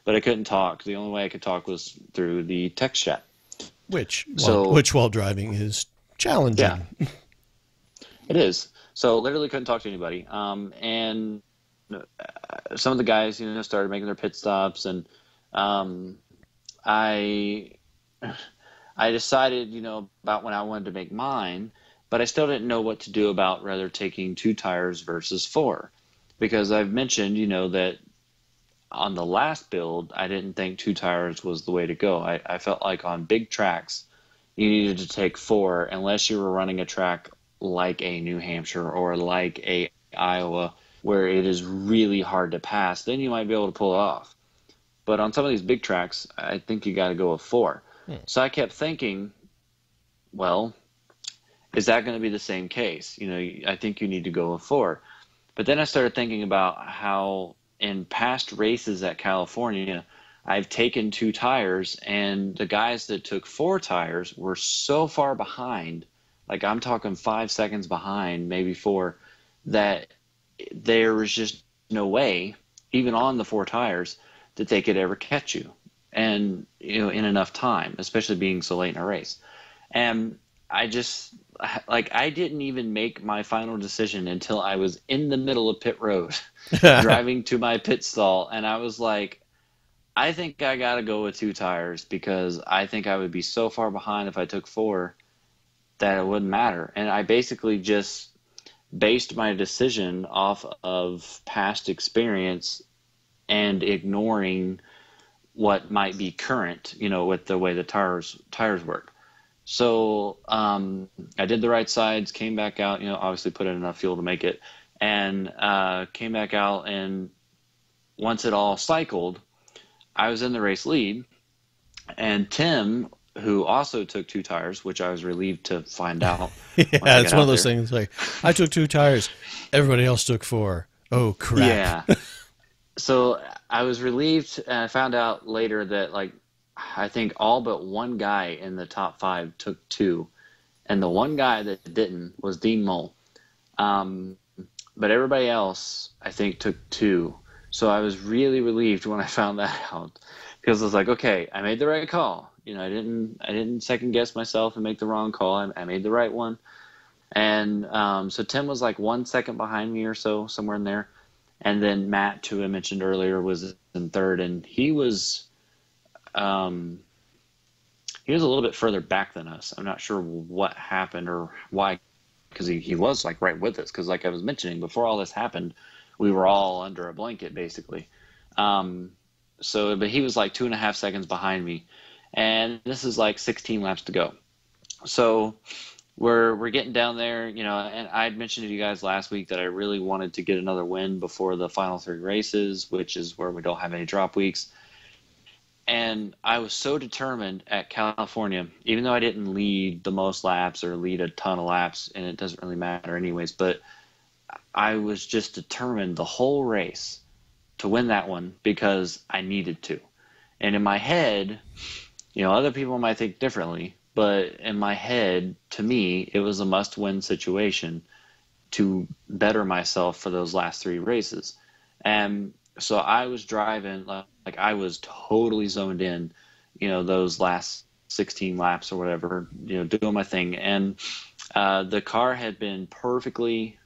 but I couldn't talk. The only way I could talk was through the text chat. Which while driving is challenging. Yeah, it is. So literally couldn't talk to anybody. And some of the guys, started making their pit stops, and I decided, about when I wanted to make mine, but I still didn't know what to do about rather taking 2 tires versus 4, because I've mentioned, that on the last build, I didn't think 2 tires was the way to go. I felt like on big tracks, you needed to take four unless you were running a track like a New Hampshire or like a Iowa where it is really hard to pass. Then you might be able to pull it off. But on some of these big tracks, I think you got to go with four. Hmm. So I kept thinking, well, is that going to be the same case? I think you need to go with four. But then I started thinking about how in past races at California, I've taken two tires, and the guys that took four tires were so far behind, like I'm talking 5 seconds behind, maybe four, that there was just no way, even on the four tires, that they could ever catch you, and in enough time, especially being so late in a race. And I just like I didn't even make my final decision until I was in the middle of pit road, driving to my pit stall, and I was like, I think I gotta go with two tires because I think I would be so far behind if I took four that it wouldn't matter. And I basically just based my decision off of past experience and ignoring what might be current, with the way the tires work. So I did the right sides, came back out, obviously put in enough fuel to make it, and came back out. And once it all cycled, I was in the race lead, and Tim, who also took two tires, which I was relieved to find out once Yeah, I it's got one of out those there. things like I took two tires, everybody else took four. Oh crap. Yeah. So I was relieved, and I found out later that, like, I think all but one guy in the top five took two, and the one guy that didn't was Dean Mole. Um, but everybody else, I think, took two. So I was really relieved when I found that out because I was like, okay, I made the right call. I didn't second guess myself and make the wrong call. I made the right one. And so Tim was like 1 second behind me or so, somewhere in there. And then Matt, who I mentioned earlier, was in third, and um, he was a little bit further back than us. I'm not sure what happened or why, because he was like right with us. Because like I was mentioning, before all this happened, we were all under a blanket basically. Um, but he was like 2.5 seconds behind me, and this is like 16 laps to go. So we're getting down there, and I had mentioned to you guys last week that I really wanted to get another win before the final three races, which is where we don't have any drop weeks. And I was so determined at California, even though I didn't lead the most laps or lead a ton of laps, and it doesn't really matter anyways, but I was just determined the whole race to win that one because I needed to. And in my head, other people might think differently, but in my head, to me, it was a must-win situation to better myself for those last three races. And so I was driving like I was totally zoned in, those last 16 laps or whatever, doing my thing. And the car had been perfectly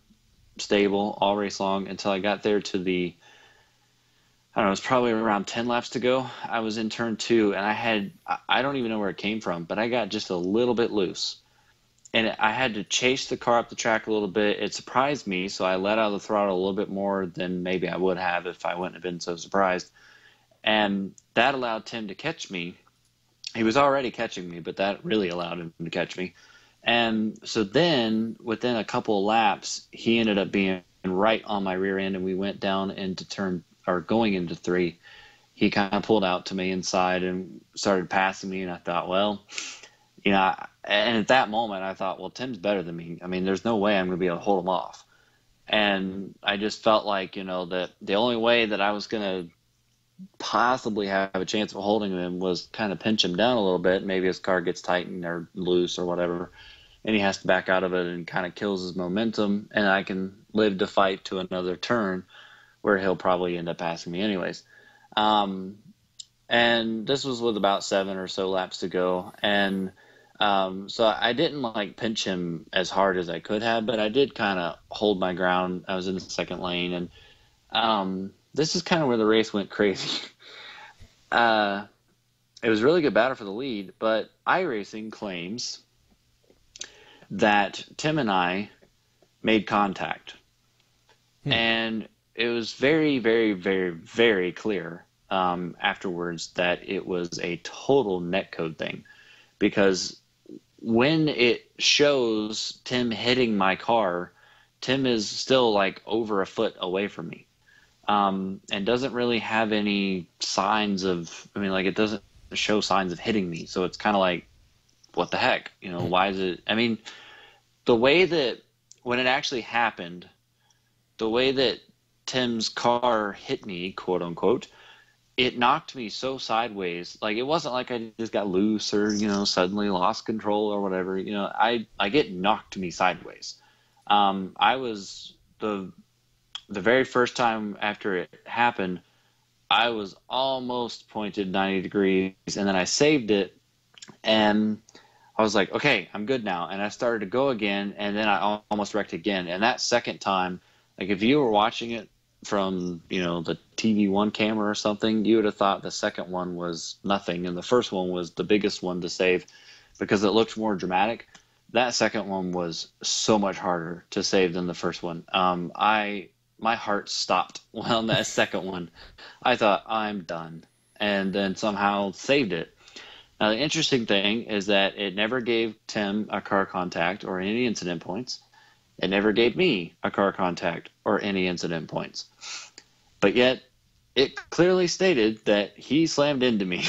stable all race long until I got there to I don't know, it was probably around 10 laps to go. I was in turn two, and I don't even know where it came from, but I got just a little bit loose. And I had to chase the car up the track a little bit. It surprised me, so I let out the throttle a little bit more than maybe I would have if I wouldn't have been so surprised. And that allowed Tim to catch me. He was already catching me, but that really allowed him to catch me. And so then, within a couple of laps, he ended up being right on my rear end, and we went down into turn, or going into three. He kind of pulled out to me inside and started passing me, and I thought, well, and at that moment, I thought, well, Tim's better than me. I mean, there's no way I'm going to be able to hold him off. And I just felt like, that the only way that I was going to possibly have a chance of holding him was kind of pinch him down a little bit. Maybe his car gets tightened or loose or whatever, and he has to back out of it and kind of kills his momentum. And I can live to fight to another turn where he'll probably end up passing me anyways. Um, and this was with about 7 or so laps to go. And so I didn't like pinch him as hard as I could have, but I did kind of hold my ground. I was in the second lane, and this is kind of where the race went crazy. uh, it was really good battle for the lead, but iRacing claims that Tim and I made contact, Hmm. and it was very, very, very, very clear afterwards that it was a total netcode thing because when it shows Tim hitting my car, Tim is still like over a foot away from me, and doesn't really have any signs of. I mean, like it doesn't show signs of hitting me, so it's kind of like, what the heck, Why is it? I mean, the way that when it actually happened, the way that Tim's car hit me, quote unquote, it knocked me so sideways. Like it wasn't like I just got loose or suddenly lost control or whatever. I like it knocked me sideways. I was the very first time after it happened, I was almost pointed 90 degrees, and then I saved it, and I was like, okay, I'm good now. And I started to go again, and then I almost wrecked again. And that second time, like if you were watching it from, the TV1 camera or something, you would have thought the second one was nothing, and the first one was the biggest one to save because it looked more dramatic. That second one was so much harder to save than the first one. My heart stopped on that second one. I thought I'm done, and then somehow saved it. Now, the interesting thing is that it never gave Tim a car contact or any incident points. It never gave me a car contact or any incident points. But yet, it clearly stated that he slammed into me.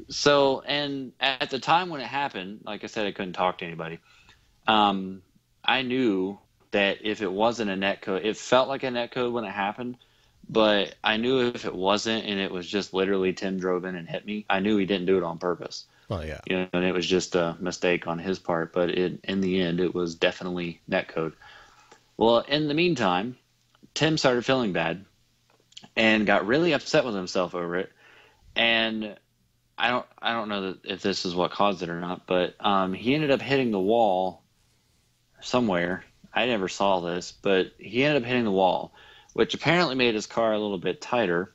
So, and at the time when it happened, like I said, I couldn't talk to anybody. I knew that if it wasn't a net code, it felt like a net code when it happened. But I knew if it wasn't, and it was just literally Tim drove in and hit me, I knew he didn't do it on purpose. Oh yeah. And it was just a mistake on his part. But in the end, it was definitely netcode. Well, in the meantime, Tim started feeling bad and got really upset with himself over it. And I don't know if this is what caused it or not, but he ended up hitting the wall somewhere. I never saw this, but he ended up hitting the wall, which apparently made his car a little bit tighter.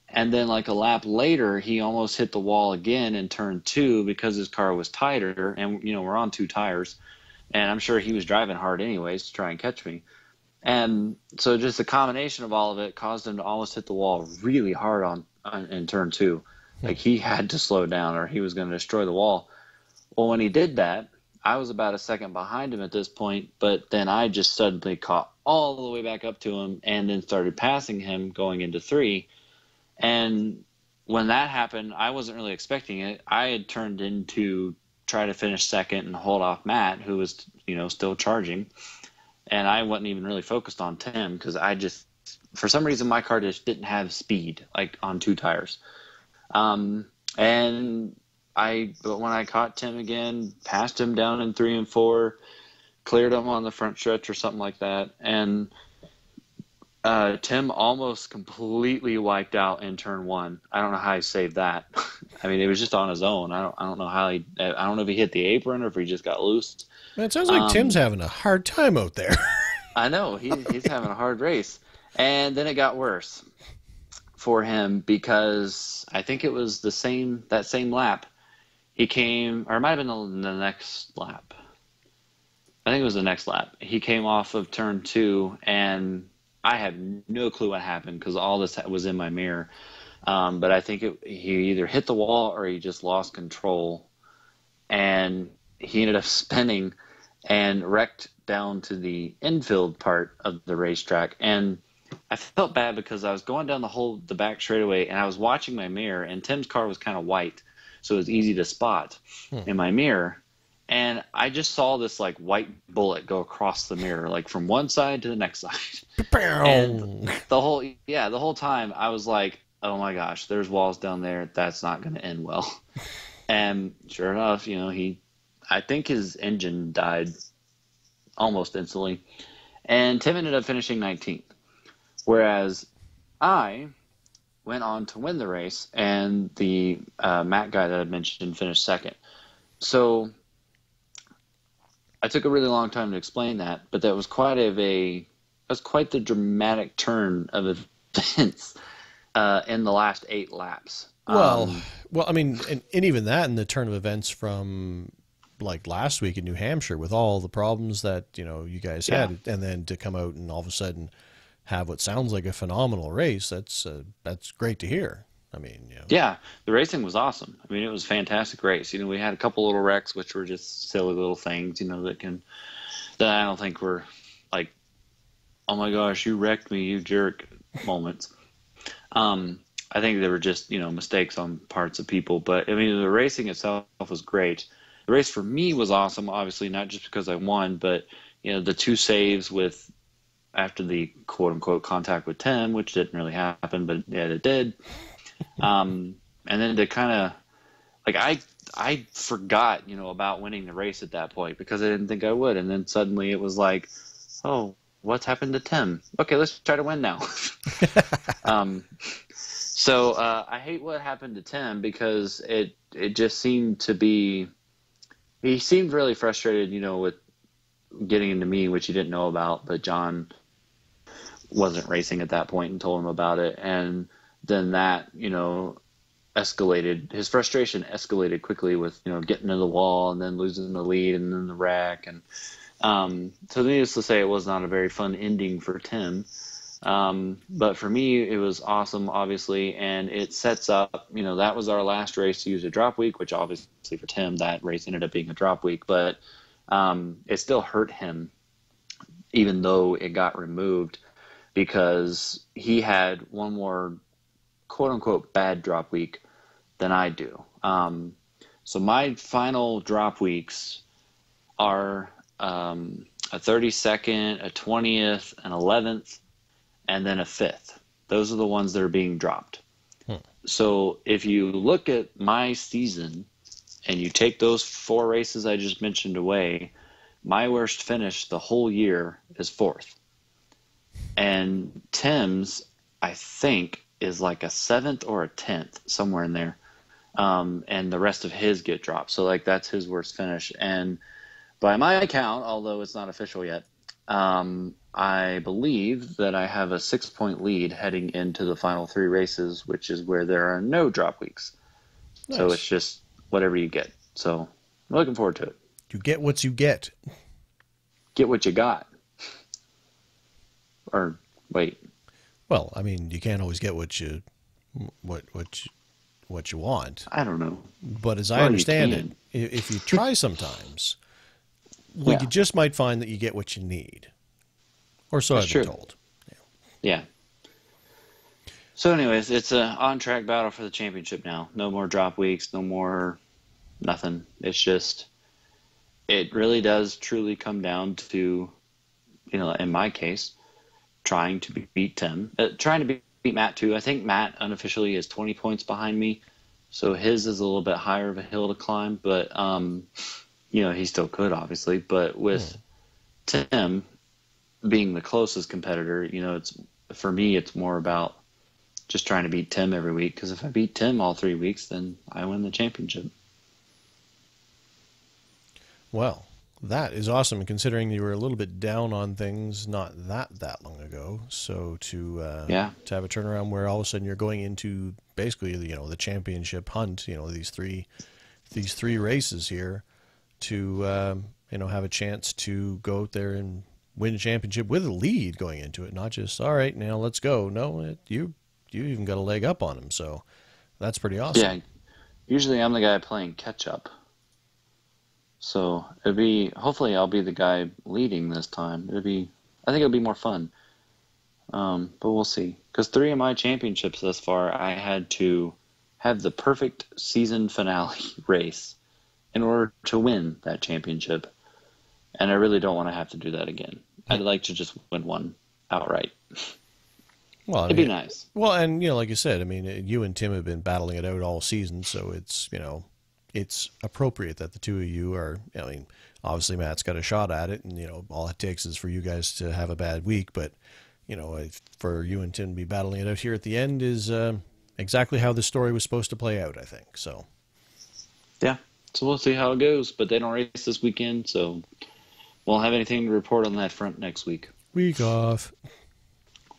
And then like a lap later, he almost hit the wall again in turn 2 because his car was tighter. And, we're on 2 tires. And I'm sure he was driving hard anyways to try and catch me. And so just the combination of all of it caused him to almost hit the wall really hard in turn 2. Like he had to slow down or he was going to destroy the wall. Well, when he did that, I was about a second behind him at this point, but then I just suddenly caught all the way back up to him and then started passing him going into 3. And when that happened, I wasn't really expecting it. I had turned in to try to finish second and hold off Matt, who was, still charging. And I wasn't even really focused on Tim because for some reason, my car just didn't have speed, like on 2 tires. But when I caught Tim again, passed him down in 3 and 4, cleared him on the front stretch or something like that, and Tim almost completely wiped out in turn 1. I don't know how he saved that. I mean, it was just on his own. I don't know how I don't know if he hit the apron or if he just got loose. Man, it sounds like Tim's having a hard time out there. I know he's having a hard race, and then it got worse for him because I think it was that same lap. He came, or it might have been the next lap. I think it was the next lap. He came off of turn 2, and I had no clue what happened because all this was in my mirror. But I think he either hit the wall or he just lost control, and he ended up spinning and wrecked down to the infield part of the racetrack. And I felt bad because I was going down the back straightaway, and I was watching my mirror, and Tim's car was kind of white, so it was easy to spot in my mirror. And I just saw this like white bullet go across the mirror, like from one side to the next side. And the whole time I was like, oh my gosh, there's walls down there. That's not going to end well. And sure enough, I think his engine died almost instantly. And Tim ended up finishing 19th. Whereas I went on to win the race, and the Matt guy that I mentioned finished second. So I took a really long time to explain that, but that was quite the dramatic turn of events in the last 8 laps. Well, I mean, and even that in the turn of events from like last week in New Hampshire with all the problems that you guys had, and then to come out and all of a sudden have what sounds like a phenomenal race. That's great to hear. I mean, you know. Yeah, the racing was awesome. I mean, it was a fantastic race. We had a couple little wrecks, which were just silly little things, that I don't think were like, oh my gosh, you wrecked me, you jerk moments. I think they were just, mistakes on parts of people. But I mean, the racing itself was great. The race for me was awesome, obviously, not just because I won, but the two saves with after the quote unquote contact with Tim, which didn't really happen, but yeah, it did. And then to kind of like I forgot, about winning the race at that point because I didn't think I would, and then suddenly it was like, oh, what's happened to Tim? Okay, let's try to win now. So I hate what happened to Tim because it just seemed to be he seemed really frustrated, with getting into me, which he didn't know about, but John wasn't racing at that point and told him about it, and then that escalated. His frustration escalated quickly with getting to the wall and then losing the lead and then the wreck, and so needless to say, it was not a very fun ending for Tim. But for me, it was awesome, obviously, and it sets up, that was our last race to use a drop week, which obviously for Tim, that race ended up being a drop week, but it still hurt him, even though it got removed, because he had one more quote unquote bad drop week than I do. So my final drop weeks are a 32nd, a 20th, an 11th, and then a 5th. Those are the ones that are being dropped. So if you look at my season and you take those 4 races I just mentioned away, my worst finish the whole year is 4th. And Tim's, I think, is like a 7th or a 10th, somewhere in there. And the rest of his get dropped. So like that's his worst finish. And by my account, although it's not official yet, I believe that I have a 6-point lead heading into the final 3 races, which is where there are no drop weeks. Nice. So it's just whatever you get. So I'm looking forward to it. You get what you get. Get what you got. Or wait. Well, I mean, you can't always get what you want. I don't know. But as I understand it, if you try sometimes, you just might find that you get what you need. Or so I've been told. Yeah. So anyways, it's an on-track battle for the championship now. No more drop weeks, no more nothing. It's just, it really does truly come down to, in my case, trying to beat Tim. Trying to beat Matt, too. I think Matt unofficially is 20 points behind me. So his is a little bit higher of a hill to climb. But, he still could, obviously. But with Tim being the closest competitor, it's for me, it's more about just trying to beat Tim every week. Because if I beat Tim all 3 weeks, then I win the championship. Well, that is awesome, considering you were a little bit down on things not that long ago. So to have a turnaround where all of a sudden you're going into basically the championship hunt, these three races here, to have a chance to go out there and win a championship with a lead going into it, not just all right now let's go. No, you even got a leg up on him, so that's pretty awesome. Yeah, usually I'm the guy playing catch up. So hopefully I'll be the guy leading this time. I think it'll be more fun. But we'll see. Because 3 of my championships thus far, I had to have the perfect season finale race in order to win that championship. And I really don't want to have to do that again. I'd like to just win one outright. Well, it'd be nice. Well, and like you said, I mean, you and Tim have been battling it out all season, so it's it's appropriate that the two of you are, obviously Matt's got a shot at it, and, all it takes is for you guys to have a bad week. But, for you and Tim to be battling it out here at the end is exactly how the story was supposed to play out, I think. So, yeah. So we'll see how it goes. But they don't race this weekend, so won't have anything to report on that front next week. Week off.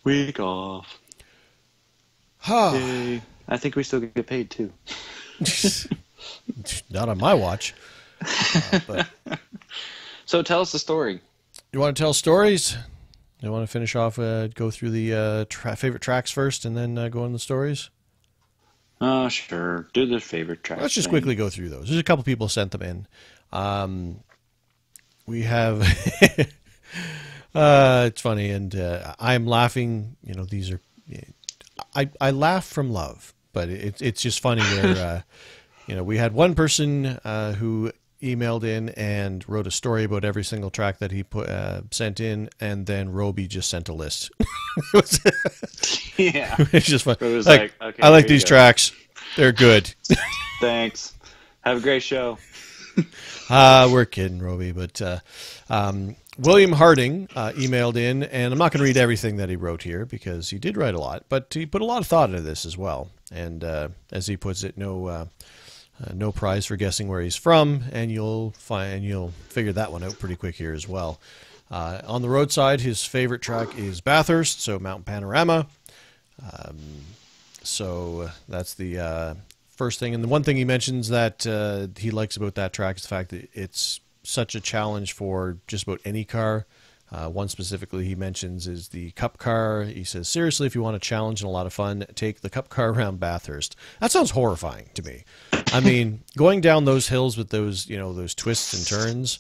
Yay. I think we still get paid, too. Not on my watch. But So tell us the story. You want to tell stories? You want to finish off, go through the favorite tracks first and then go on the stories? Oh, sure. Do the favorite Let's tracks just thing. quickly go through those. There's a couple people sent them in. Um, we have it's funny, and I'm laughing. You know, these are I laugh from love, but it's just funny where you know, we had one person who emailed in and wrote a story about every single track that he put sent in, and then Roby just sent a list. Yeah. It's just fun. It was Like, like, I okay, like here you these go. tracks. They're good. Thanks. Have a great show. We're kidding, Roby, but William Harding emailed in, and I'm not going to read everything that he wrote here because he did write a lot, but he put a lot of thought into this as well. And as he puts it, no prize for guessing where he's from, and you'll figure that one out pretty quick here as well. On the roadside, his favorite track is Bathurst, so Mountain Panorama. So that's the first thing. And the one thing he mentions that he likes about that track is the fact that it's such a challenge for just about any car. One specifically he mentions is the Cup car. He says, seriously, if you want a challenge and a lot of fun, take the Cup car around Bathurst. That sounds horrifying to me. I mean, going down those hills with those, you know, those twists and turns,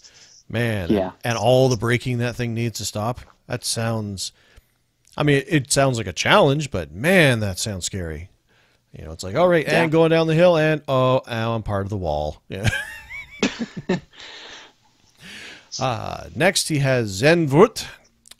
man, Yeah. and all the braking that thing needs to stop. That sounds, I mean, it sounds like a challenge, but man, that sounds scary. You know, it's like, all right, Yeah. and going down the hill, and oh, now I'm part of the wall. Yeah. Next, he has Zenvoort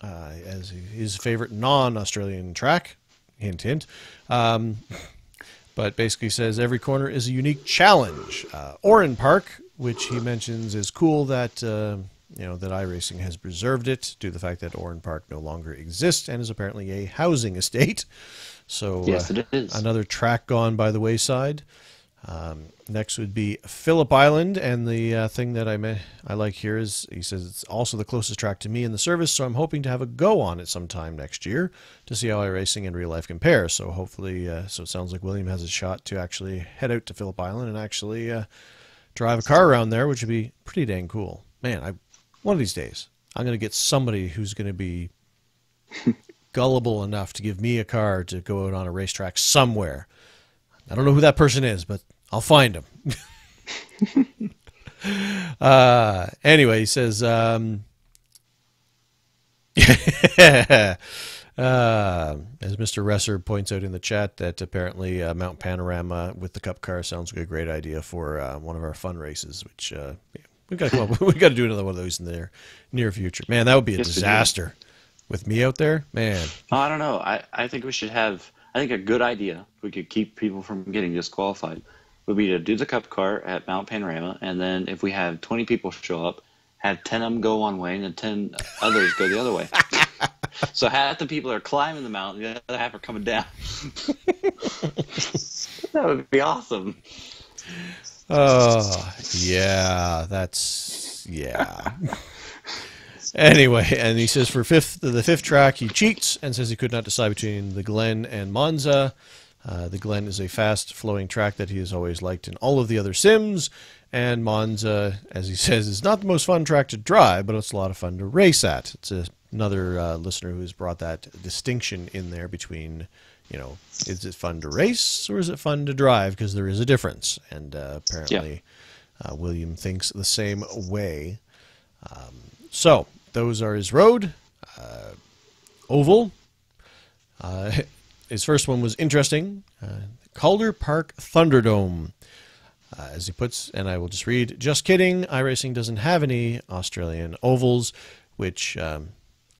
as his favorite non-Australian track. Hint, hint. But basically says every corner is a unique challenge. Oran Park, which he mentions is cool that you know, that iRacing has preserved it due to the fact that Oran Park no longer exists and is apparently a housing estate. So Yes, it is. another track gone by the wayside. Next would be Phillip Island, and the thing that I like here is he says it's also the closest track to me in the service, so I'm hoping to have a go on it sometime next year to see how iRacing in real life compares. So hopefully, so it sounds like William has a shot to actually head out to Phillip Island and actually drive a car around there, which would be pretty dang cool. Man, one of these days I'm going to get somebody who's going to be gullible enough to give me a car to go out on a racetrack somewhere. I don't know who that person is, but I'll find him. Anyway, he says, as Mr. Resser points out in the chat, that apparently Mount Panorama with the Cup car sounds like a great idea for one of our fun races, which yeah, we've got to come up. We've got to do another one of those in the near future. Man, that would be a Yes, we do. disaster with me out there. Man, Oh, I don't know. I think we should have, I think a good idea, we could keep people from getting disqualified, would be to do the Cup car at Mount Panorama, and then if we have 20 people show up, have 10 of them go one way, and then 10 others go the other way. So half the people are climbing the mountain, the other half are coming down. That would be awesome. oh yeah, yeah. Anyway, and he says for the fifth track, he cheats and says he could not decide between the Glen and Monza. The Glen is a fast-flowing track that he has always liked in all of the other sims, and Monza, as he says, is not the most fun track to drive, but it's a lot of fun to race at. It's another listener who has brought that distinction in there between, you know, is it fun to race or is it fun to drive? Because there is a difference, and apparently William thinks the same way. So those are his road. Oval. His first one was interesting. Calder Park Thunderdome. As he puts, and I will just read, just kidding, iRacing doesn't have any Australian ovals, which I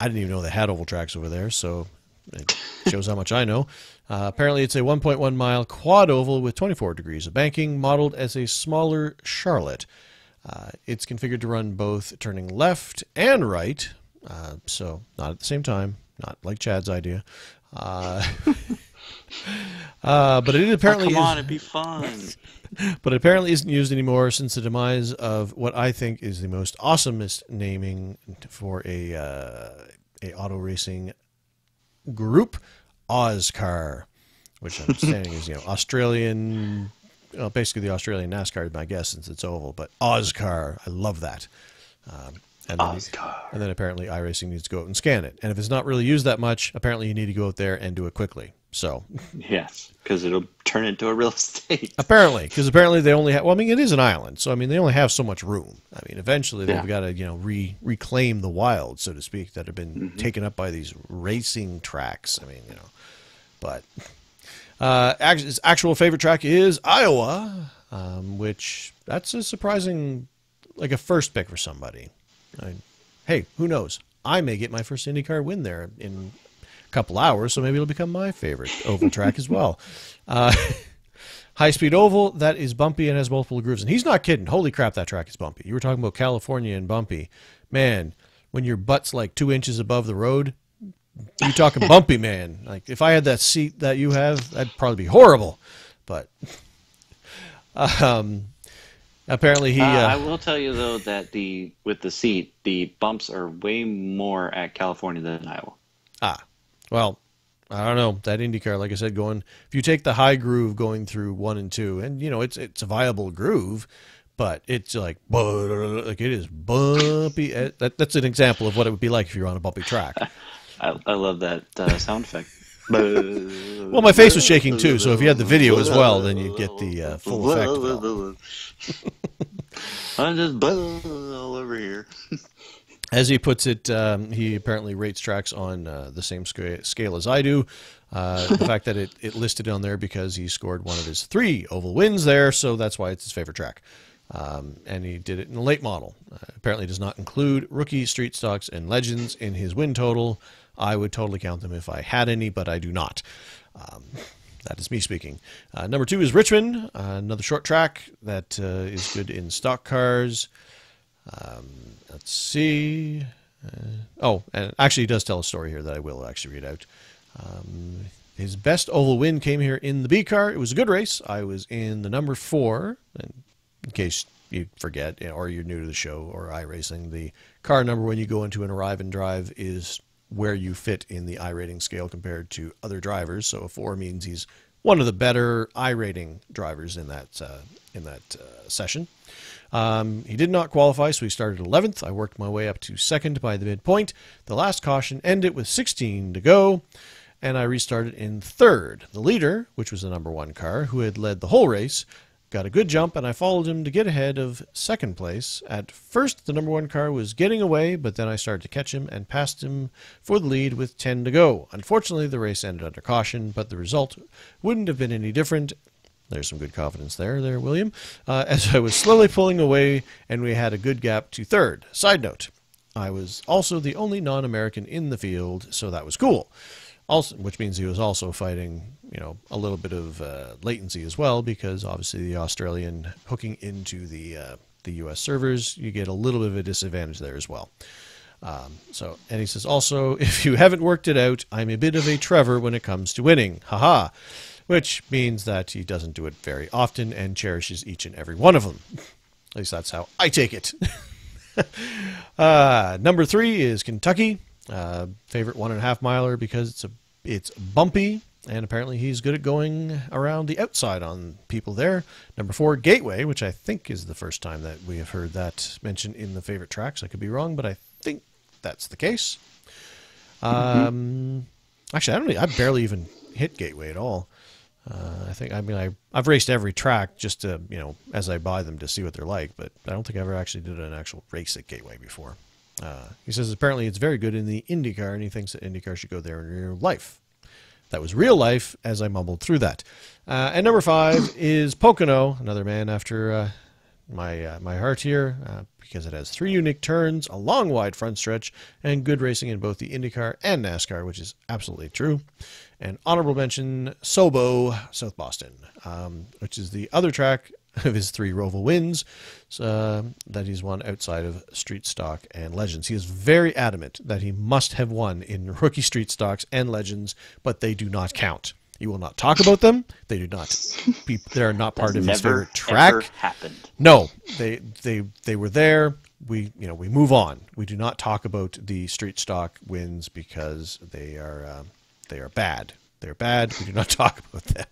didn't even know they had oval tracks over there, so it shows how much I know. Apparently it's a 1.1 mile quad oval with 24 degrees of banking, modeled as a smaller Charlotte. It's configured to run both turning left and right, so not at the same time, not like Chad's idea. But it apparently Come on, it'd be fun. but it apparently isn't used anymore since the demise of what I think is the most awesomest naming for a auto racing group, Ozcar, which I'm understanding is, you know, Australian, well, basically the Australian NASCAR, my guess, since it's oval, but Ozcar, I love that. And then apparently iRacing needs to go out and scan it. And if it's not really used that much, apparently you need to go out there and do it quickly. So Yes, because it'll turn into a real estate. apparently they only have. Well, I mean, it is an island, so I mean, they only have so much room. I mean, eventually they've Yeah. got to reclaim the wild, so to speak, that have been Hmm. taken up by these racing tracks. I mean, but his actual favorite track is Iowa, which that's a surprising, like a first pick for somebody. I, hey, who knows? I may get my first IndyCar win there in a couple hours, so maybe it'll become my favorite oval track as well. Uh, High speed oval that is bumpy and has multiple grooves, and he's not kidding. Holy crap, that track is bumpy. You were talking about California and bumpy, man. When your butt's like 2 inches above the road, you're talking bumpy, man. Like if I had that seat that you have, that'd probably be horrible. But apparently he. I will tell you though that with the seat, the bumps are way more at California than Iowa. Well, I don't know. That IndyCar, like I said, if you take the high groove going through 1 and 2, and it's a viable groove, but it's like it is bumpy. That's an example of what it would be like if you're on a bumpy track. I love that sound effect. Well, my face was shaking too, so if you had the video as well, then you'd get the full effect of it all. I'm just all over here. As he puts it, he apparently rates tracks on the same scale as I do. The fact that it listed on there because he scored one of his 3 oval wins there, so that's why it's his favorite track. And he did it in a late model. Apparently does not include rookie, street stocks, and legends in his win total. I would totally count them if I had any, but I do not. That is me speaking. Number 2 is Richmond, another short track that is good in stock cars. Let's see. And actually he does tell a story here that I will actually read out. His best oval win came here in the B car. It was a good race. I was in the number 4. And in case you forget, or you're new to the show or iRacing, the car number when you go into an arrive and drive is where you fit in the iRating scale compared to other drivers. So a 4 means he's one of the better iRating drivers in that session. He did not qualify, so he started 11th. I worked my way up to 2nd by the midpoint. The last caution ended with 16 to go, and I restarted in 3rd. The leader, which was the number 1 car, who had led the whole race, got a good jump, and I followed him to get ahead of 2nd place. At first, the number 1 car was getting away, but then I started to catch him and passed him for the lead with 10 to go. Unfortunately, the race ended under caution, but the result wouldn't have been any different. There's some good confidence there, William. As I was slowly pulling away, and we had a good gap to 3rd. Side note, I was also the only non-American in the field, so that was cool. Also, which means he was also fighting, a little bit of latency as well, because obviously the Australian hooking into the U.S. servers, you get a little bit of a disadvantage there as well. And he says also, if you haven't worked it out, I'm a bit of a Trevor when it comes to winning. Haha. Which means that he doesn't do it very often and cherishes each and every one of them. At least that's how I take it. Number 3 is Kentucky. Favorite 1.5 miler because it's bumpy, and apparently he's good at going around the outside on people there. Number 4, Gateway, which I think is the first time that we have heard that mentioned in the favorite tracks. I could be wrong, but I think that's the case. Actually, I barely even hit Gateway at all. I've raced every track just to, as I buy them to see what they're like, but I don't think I ever actually did an actual race at Gateway before. He says apparently it's very good in the IndyCar, and he thinks that IndyCar should go there in real life. That was real life as I mumbled through that. And number 5 is Pocono, another man after my heart here, because it has 3 unique turns, a long wide front stretch, and good racing in both the IndyCar and NASCAR, which is absolutely true. And honorable mention, Sobo, South Boston, which is the other track of his 3 Roval wins that he's won outside of Street Stock and Legends. He is very adamant that he must have won in rookie Street Stocks and Legends, but they do not count. He will not talk about them. They do not. They are not part of his favorite track. Ever happened. No, they were there. We move on. We do not talk about the Street Stock wins because they are bad. They're bad. We do not talk about them.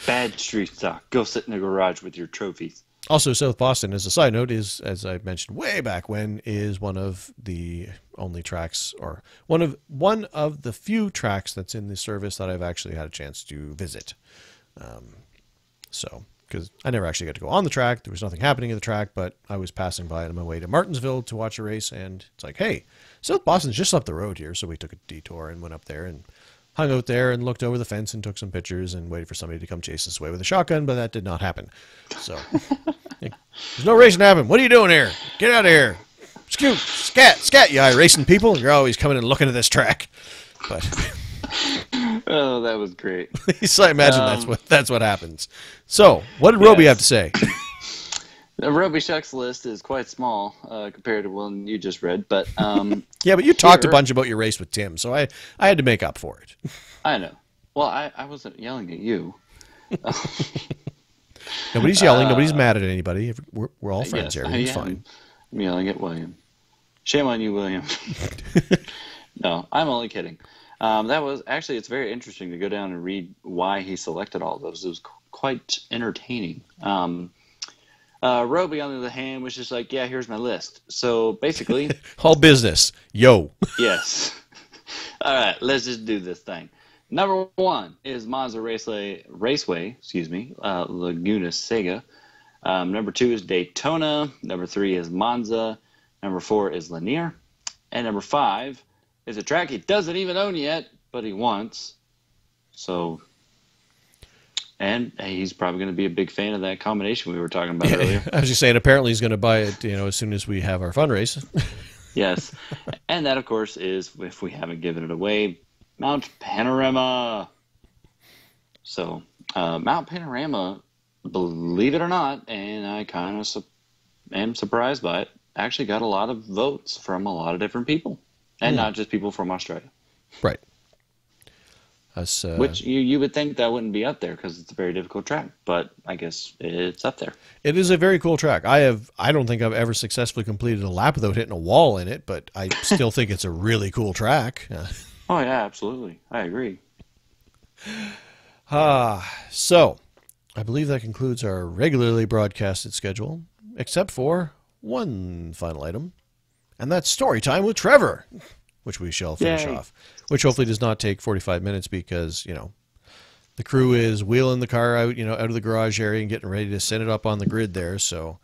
Bad street stock. Go sit in the garage with your trophies. Also, South Boston, as a side note, is, as I mentioned way back when, is one of the only tracks, or one of the few tracks that's in the service that I've actually had a chance to visit. So, because I never actually got to go on the track, there was nothing happening at the track, but I was passing by on my way to Martinsville to watch a race, and it's like, hey, South Boston's just up the road here, so we took a detour and went up there and hung out there and looked over the fence and took some pictures and waited for somebody to come chase us away with a shotgun, but that did not happen. So, there's no racing happening. What are you doing here? Get out of here. Scat, you iRacing people. You're always coming and looking at this track. But Oh, that was great. so I imagine that's what happens. So, what did Roby have to say? The Roby Shucks list is quite small compared to one you just read, but yeah, but you talked a bunch about your race with Tim, so I had to make up for it. I know. Well, I wasn't yelling at you. Nobody's yelling. Nobody's mad at anybody. We're all friends here. It's fine. I'm yelling at William. Shame on you, William. No, I'm only kidding. That was actually, it's very interesting to go down and read why he selected all those. It was quite entertaining. Roby, on the other hand, was just like, yeah, here's my list. So basically, all business. Yo. Yes. All right, let's just do this thing. Number 1 is Monza Raceway, Laguna Seca. Number 2 is Daytona. Number 3 is Monza. Number 4 is Lanier. And number 5 is a track he doesn't even own yet, but he wants. So, and he's probably going to be a big fan of that combination we were talking about earlier. I was just saying, apparently he's going to buy it, as soon as we have our fundraise. Yes. And that, of course, is, if we haven't given it away, Mount Panorama. So, Mount Panorama, believe it or not, and I kind of am surprised by it, actually got a lot of votes from a lot of different people, and not just people from Australia. Right. Which you would think that wouldn't be up there because it's a very difficult track, but I guess it's up there. It is a very cool track. I don't think I've ever successfully completed a lap without hitting a wall in it, but I still think it's a really cool track. Oh yeah, absolutely. I agree. So I believe that concludes our regularly broadcasted schedule, except for one final item, and that's story time with Trevor, which we shall finish off, which hopefully does not take 45 minutes because, the crew is wheeling the car out, out of the garage area and getting ready to send it up on the grid there. So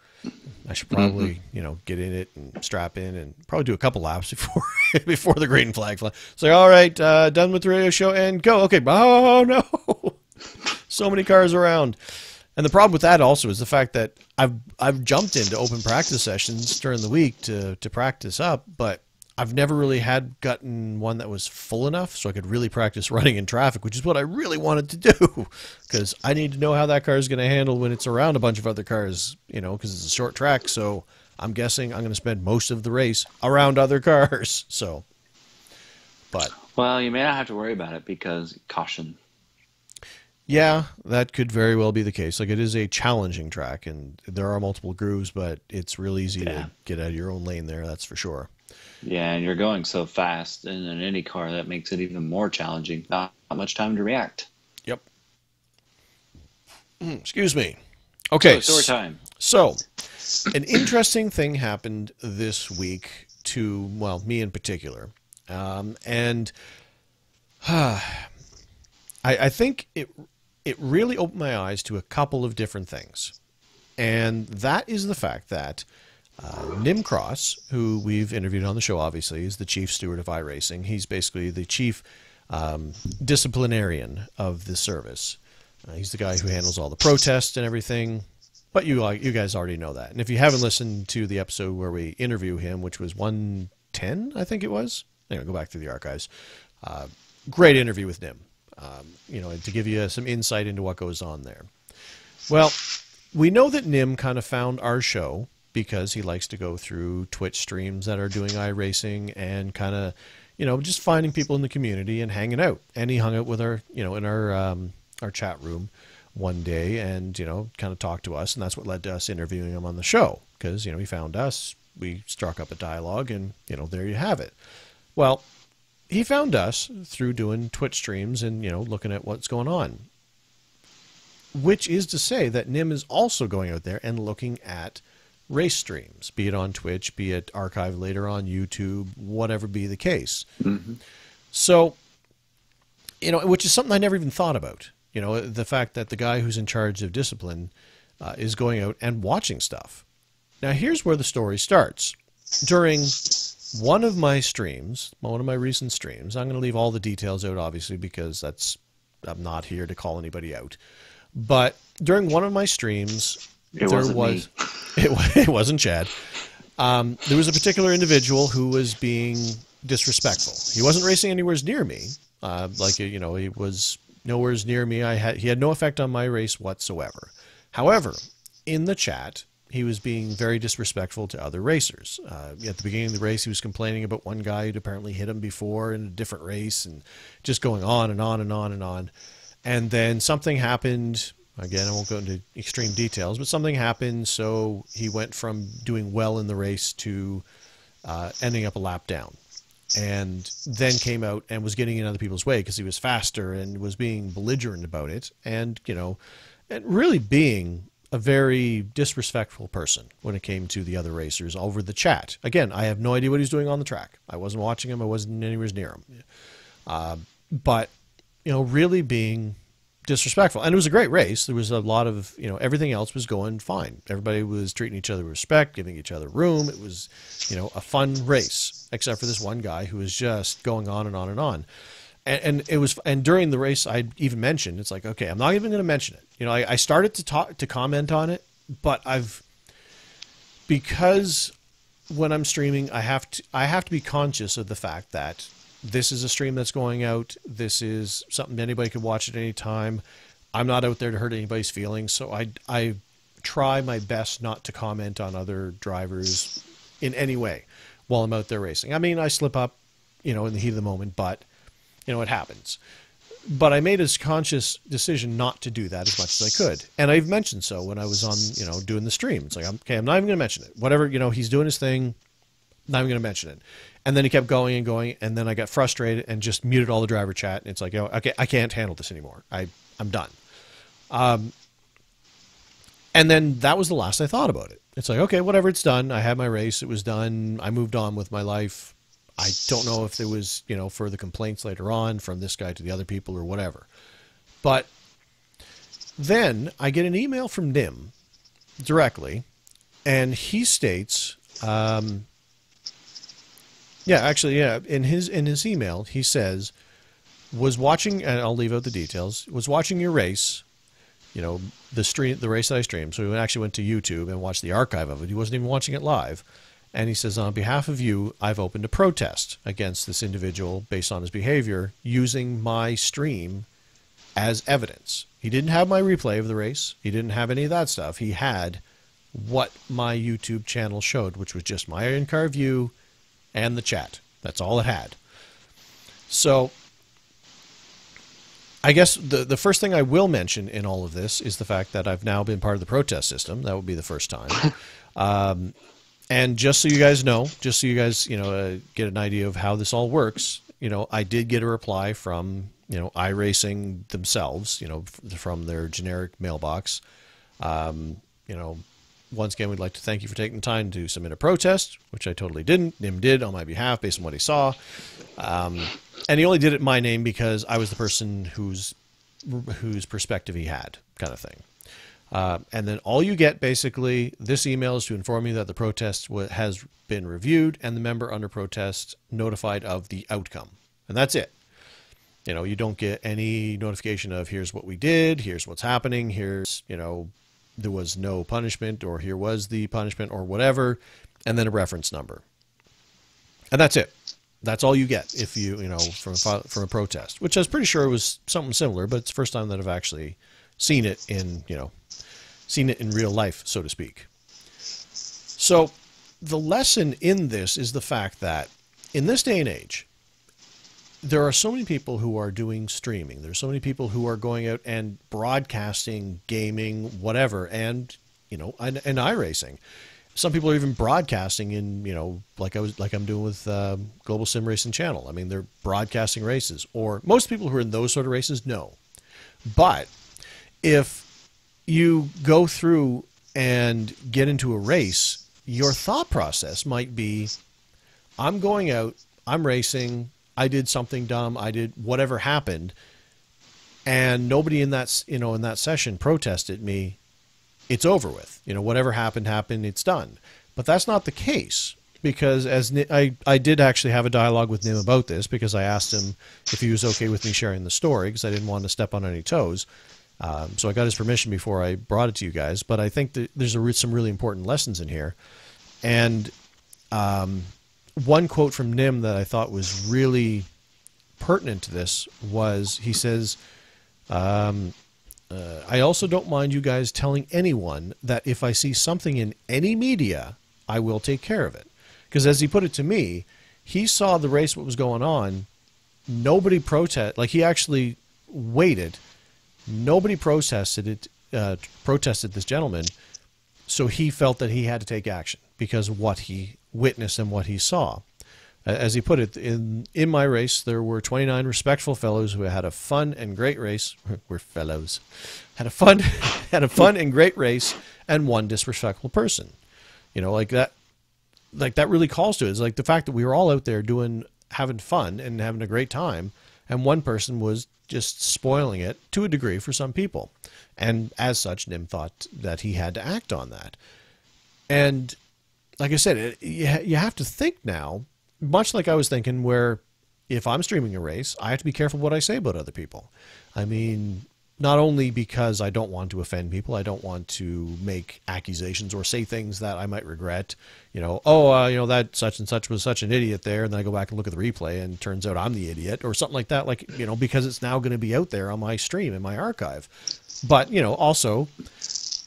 I should probably, get in it and strap in and probably do a couple laps before the green flag flies. So, all right, done with the radio show and go. Okay. Oh, no. So many cars around. And the problem with that also is the fact that I've jumped into open practice sessions during the week to practice up, but I've never really gotten one that was full enough so I could really practice running in traffic, which is what I really wanted to do, because I need to know how that car is going to handle when it's around a bunch of other cars, because it's a short track. So I'm guessing I'm going to spend most of the race around other cars. So, well, you may not have to worry about it because caution. Yeah, that could very well be the case. Like, it is a challenging track, and there are multiple grooves, but it's real easy to get out of your own lane there, that's for sure. Yeah, and you're going so fast in an Indy car, that makes it even more challenging. Not much time to react. Yep. Excuse me. Okay. So, story time. So, an interesting thing happened this week to, me in particular. And I think it really opened my eyes to a couple of different things. And that is the fact that Nim Cross, who we've interviewed on the show, obviously, is the chief steward of iRacing. He's basically the chief disciplinarian of the service. He's the guy who handles all the protests and everything. But you guys already know that. And if you haven't listened to the episode where we interview him, which was 110, I think it was. Anyway, go back through the archives. Great interview with Nim. To give you some insight into what goes on there. Well, we know that Nim kind of found our show because he likes to go through Twitch streams that are doing iRacing and kind of, just finding people in the community and hanging out. And he hung out with our, in our chat room one day and, kind of talked to us. And that's what led to us interviewing him on the show because, he found us, we struck up a dialogue and, there you have it. Well, he found us through doing Twitch streams and, looking at what's going on. which is to say that Nim is also going out there and looking at race streams, be it on Twitch, be it archived later on YouTube, whatever be the case. Mm-hmm. So, which is something I never even thought about. The fact that the guy who's in charge of discipline is going out and watching stuff. Now, here's where the story starts. During one of my streams, one of my recent streams, I'm going to leave all the details out, obviously, because I'm not here to call anybody out. But during one of my streams, it wasn't Chad. There was a particular individual who was being disrespectful. He wasn't racing anywhere near me. He was nowhere near me. He had no effect on my race whatsoever. However, in the chat, he was being very disrespectful to other racers. At the beginning of the race, he was complaining about one guy who'd apparently hit him before in a different race, and just going on and on and on and on. And then something happened. Again, I won't go into extreme details, but something happened, so he went from doing well in the race to ending up a lap down. And then came out and was getting in other people's way because he was faster and was being belligerent about it. And, and really being a very disrespectful person when it came to the other racers over the chat. Again, I have no idea what he's doing on the track. I wasn't watching him. I wasn't anywhere near him. But, really being disrespectful. And it was a great race. There was a lot of, everything else was going fine. Everybody was treating each other with respect, giving each other room. It was, a fun race, except for this one guy who was just going on and on and on. And during the race, I even mentioned, it's like, okay, I'm not even going to mention it. I started to comment on it, but because when I'm streaming, I have to be conscious of the fact that this is a stream that's going out. This is something anybody could watch at any time. I'm not out there to hurt anybody's feelings, so I try my best not to comment on other drivers in any way while I'm out there racing. I mean, I slip up, in the heat of the moment, but it happens. But I made a conscious decision not to do that as much as I could. And I've mentioned so when I was on, doing the stream. It's like, okay, I'm not even going to mention it. Whatever, he's doing his thing, not even going to mention it. And then he kept going and going, and then I got frustrated and just muted all the driver chat. And it's like, okay, I can't handle this anymore. I'm done. And then that was the last I thought about it. It's like, okay, whatever, it's done. I had my race. It was done. I moved on with my life. I don't know if there was, further complaints later on from this guy to the other people or whatever. But then I get an email from Nim directly, and he states, in his email, he says, was watching, and I'll leave out the details, was watching your race, the race that I streamed. So he actually went to YouTube and watched the archive of it. He wasn't even watching it live. And he says, on behalf of you, I've opened a protest against this individual based on his behavior using my stream as evidence. He didn't have my replay of the race. He didn't have any of that stuff. He had what my YouTube channel showed, which was just my in-car view and the chat. That's all it had. So I guess the first thing I will mention in all of this is the fact that I've now been part of the protest system. That would be the first time. And just so you guys know, get an idea of how this all works, I did get a reply from, iRacing themselves, from their generic mailbox. Once again, we'd like to thank you for taking the time to submit a protest, which I totally didn't. Nim did on my behalf based on what he saw. And he only did it in my name because I was the person whose perspective he had, kind of thing. And then all you get, basically, this email is to inform you that the protest has been reviewed and the member under protest notified of the outcome. And that's it. You don't get any notification of here's what we did, here's what's happening, here's, there was no punishment, or here was the punishment, or whatever, and then a reference number. And that's it. That's all you get if from a protest, which I was pretty sure was something similar, but it's the first time that I've actually seen it in real life, so to speak. So the lesson in this is the fact that in this day and age, there are so many people who are doing streaming. There's so many people who are going out and broadcasting, gaming, whatever, and iRacing. Some people are even broadcasting in, like I'm doing with Global Sim Racing Channel. I mean, they're broadcasting races, or most people who are in those sort of races, no. But if you go through and get into a race, your thought process might be, I'm going out, I'm racing, I did something dumb, I did whatever happened, and nobody in that, in that session protested me. It's over with. Whatever happened, happened, it's done. But that's not the case, because I did actually have a dialogue with Nim about this, because I asked him if he was okay with me sharing the story, because I didn't want to step on any toes. So I got his permission before I brought it to you guys. But I think that there's some really important lessons in here. And one quote from Nim that I thought was really pertinent to this was, he says, I also don't mind you guys telling anyone that if I see something in any media, I will take care of it. Because as he put it to me, he saw the race, what was going on. Nobody like he actually waited. Nobody protested this gentleman. So he felt that he had to take action because of what he witnessed and what he saw. As he put it, in my race, there were 29 respectful fellows who had a fun and great race. We're fellows. Had a fun and great race, and one disrespectful person. Like that really calls to it. It's like the fact that we were all out there having fun and having a great time, and one person was just spoiling it to a degree for some people. And as such, Nim thought that he had to act on that. And like I said, you have to think now, much like I was thinking, where if I'm streaming a race, I have to be careful what I say about other people. I mean, not only because I don't want to offend people, I don't want to make accusations or say things that I might regret. That such and such was such an idiot there, and then I go back and look at the replay, and it turns out I'm the idiot, or something like that. Because it's now going to be out there on my stream, in my archive. But also,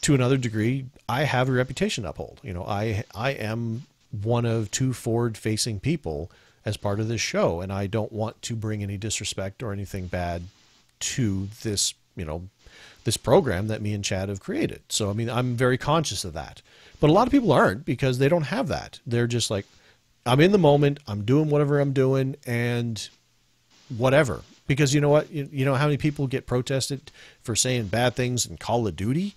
to another degree, I have a reputation to uphold. I am one of two forward-facing people as part of this show, and I don't want to bring any disrespect or anything bad to this, this program that me and Chad have created. So, I mean, I'm very conscious of that. But a lot of people aren't, because they don't have that. They're just like, I'm in the moment, I'm doing whatever I'm doing, and whatever. Because you know what? You know how many people get protested for saying bad things in Call of Duty,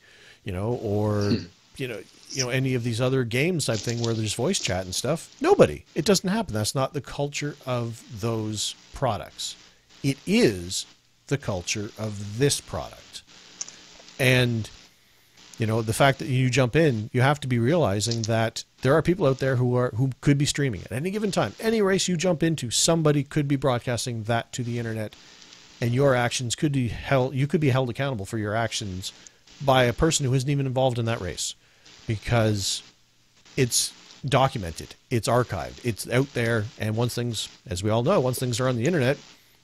or any of these other games type thing where there's voice chat and stuff? Nobody. It doesn't happen. That's not the culture of those products. It is the culture of this product. And the fact that you jump in, you have to be realizing that there are people out there who could be streaming at any given time. Any race you jump into, somebody could be broadcasting that to the internet, and your actions could be held. You could be held accountable for your actions by a person who isn't even involved in that race, because it's documented, it's archived, it's out there. And once things, as we all know, once things are on the internet,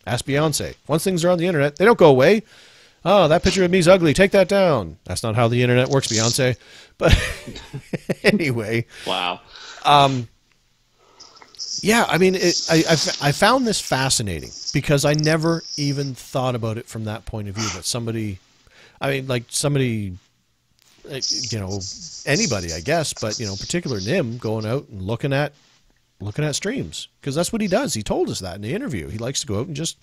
ask Beyonce. Once things are on the internet, they don't go away. Oh, that picture of me's ugly. Take that down. That's not how the internet works, Beyonce. But anyway. Wow. Yeah, I mean, I found this fascinating, because I never even thought about it from that point of view. That somebody, anybody, I guess, but particular Nim going out and looking at streams, because that's what he does. He told us that in the interview. He likes to go out and just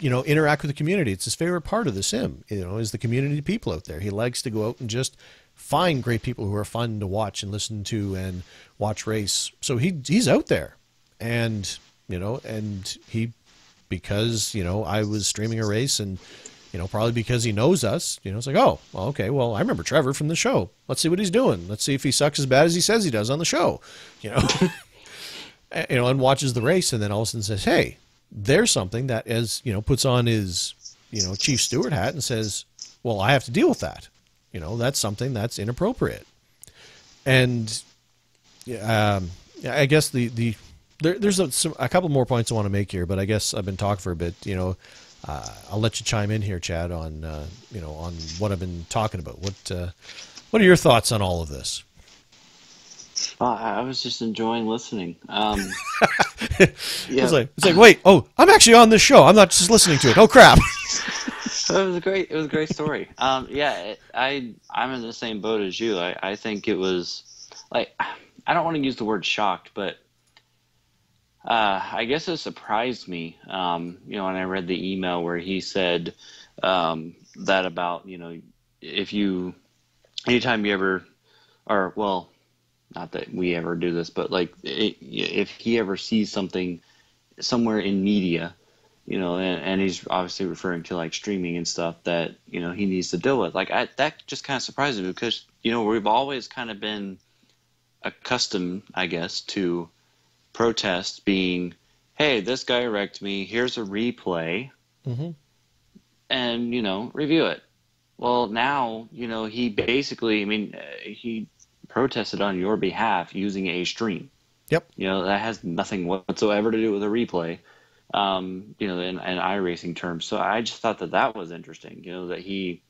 interact with the community. It's his favorite part of the sim, is the community people out there. He likes to go out and just find great people who are fun to watch and listen to and watch race. So he's out there, and because I was streaming a race, and probably because he knows us, it's like, oh, well, okay, well, I remember Trevor from the show. Let's see what he's doing. Let's see if he sucks as bad as he says he does on the show, and watches the race, and then all of a sudden says, hey, there's something that, as puts on his chief steward hat and says, well, I have to deal with that. That's something that's inappropriate. And I guess there's a couple more points I want to make here, but I guess I've been talking for a bit. I'll let you chime in here, Chad, on on what I've been talking about. What are your thoughts on all of this? I was just enjoying listening. It's like, wait, I'm actually on this show. I'm not just listening to it. Oh crap! It was a great story. I'm in the same boat as you. I think it was like, I don't want to use the word shocked, but I guess it surprised me. When I read the email where he said that about if you, anytime you ever, or well, not that we ever do this, but like if he ever sees something somewhere in media, and he's obviously referring to like streaming and stuff that, he needs to deal with. Like that just kind of surprises me because, we've always kind of been accustomed, I guess, to protests being, hey, this guy wrecked me, here's a replay, Hmm. and, review it. Well, now, he basically, I mean, he protested on your behalf using a stream. Yep. That has nothing whatsoever to do with a replay, in iRacing terms. So I just thought that that was interesting, that he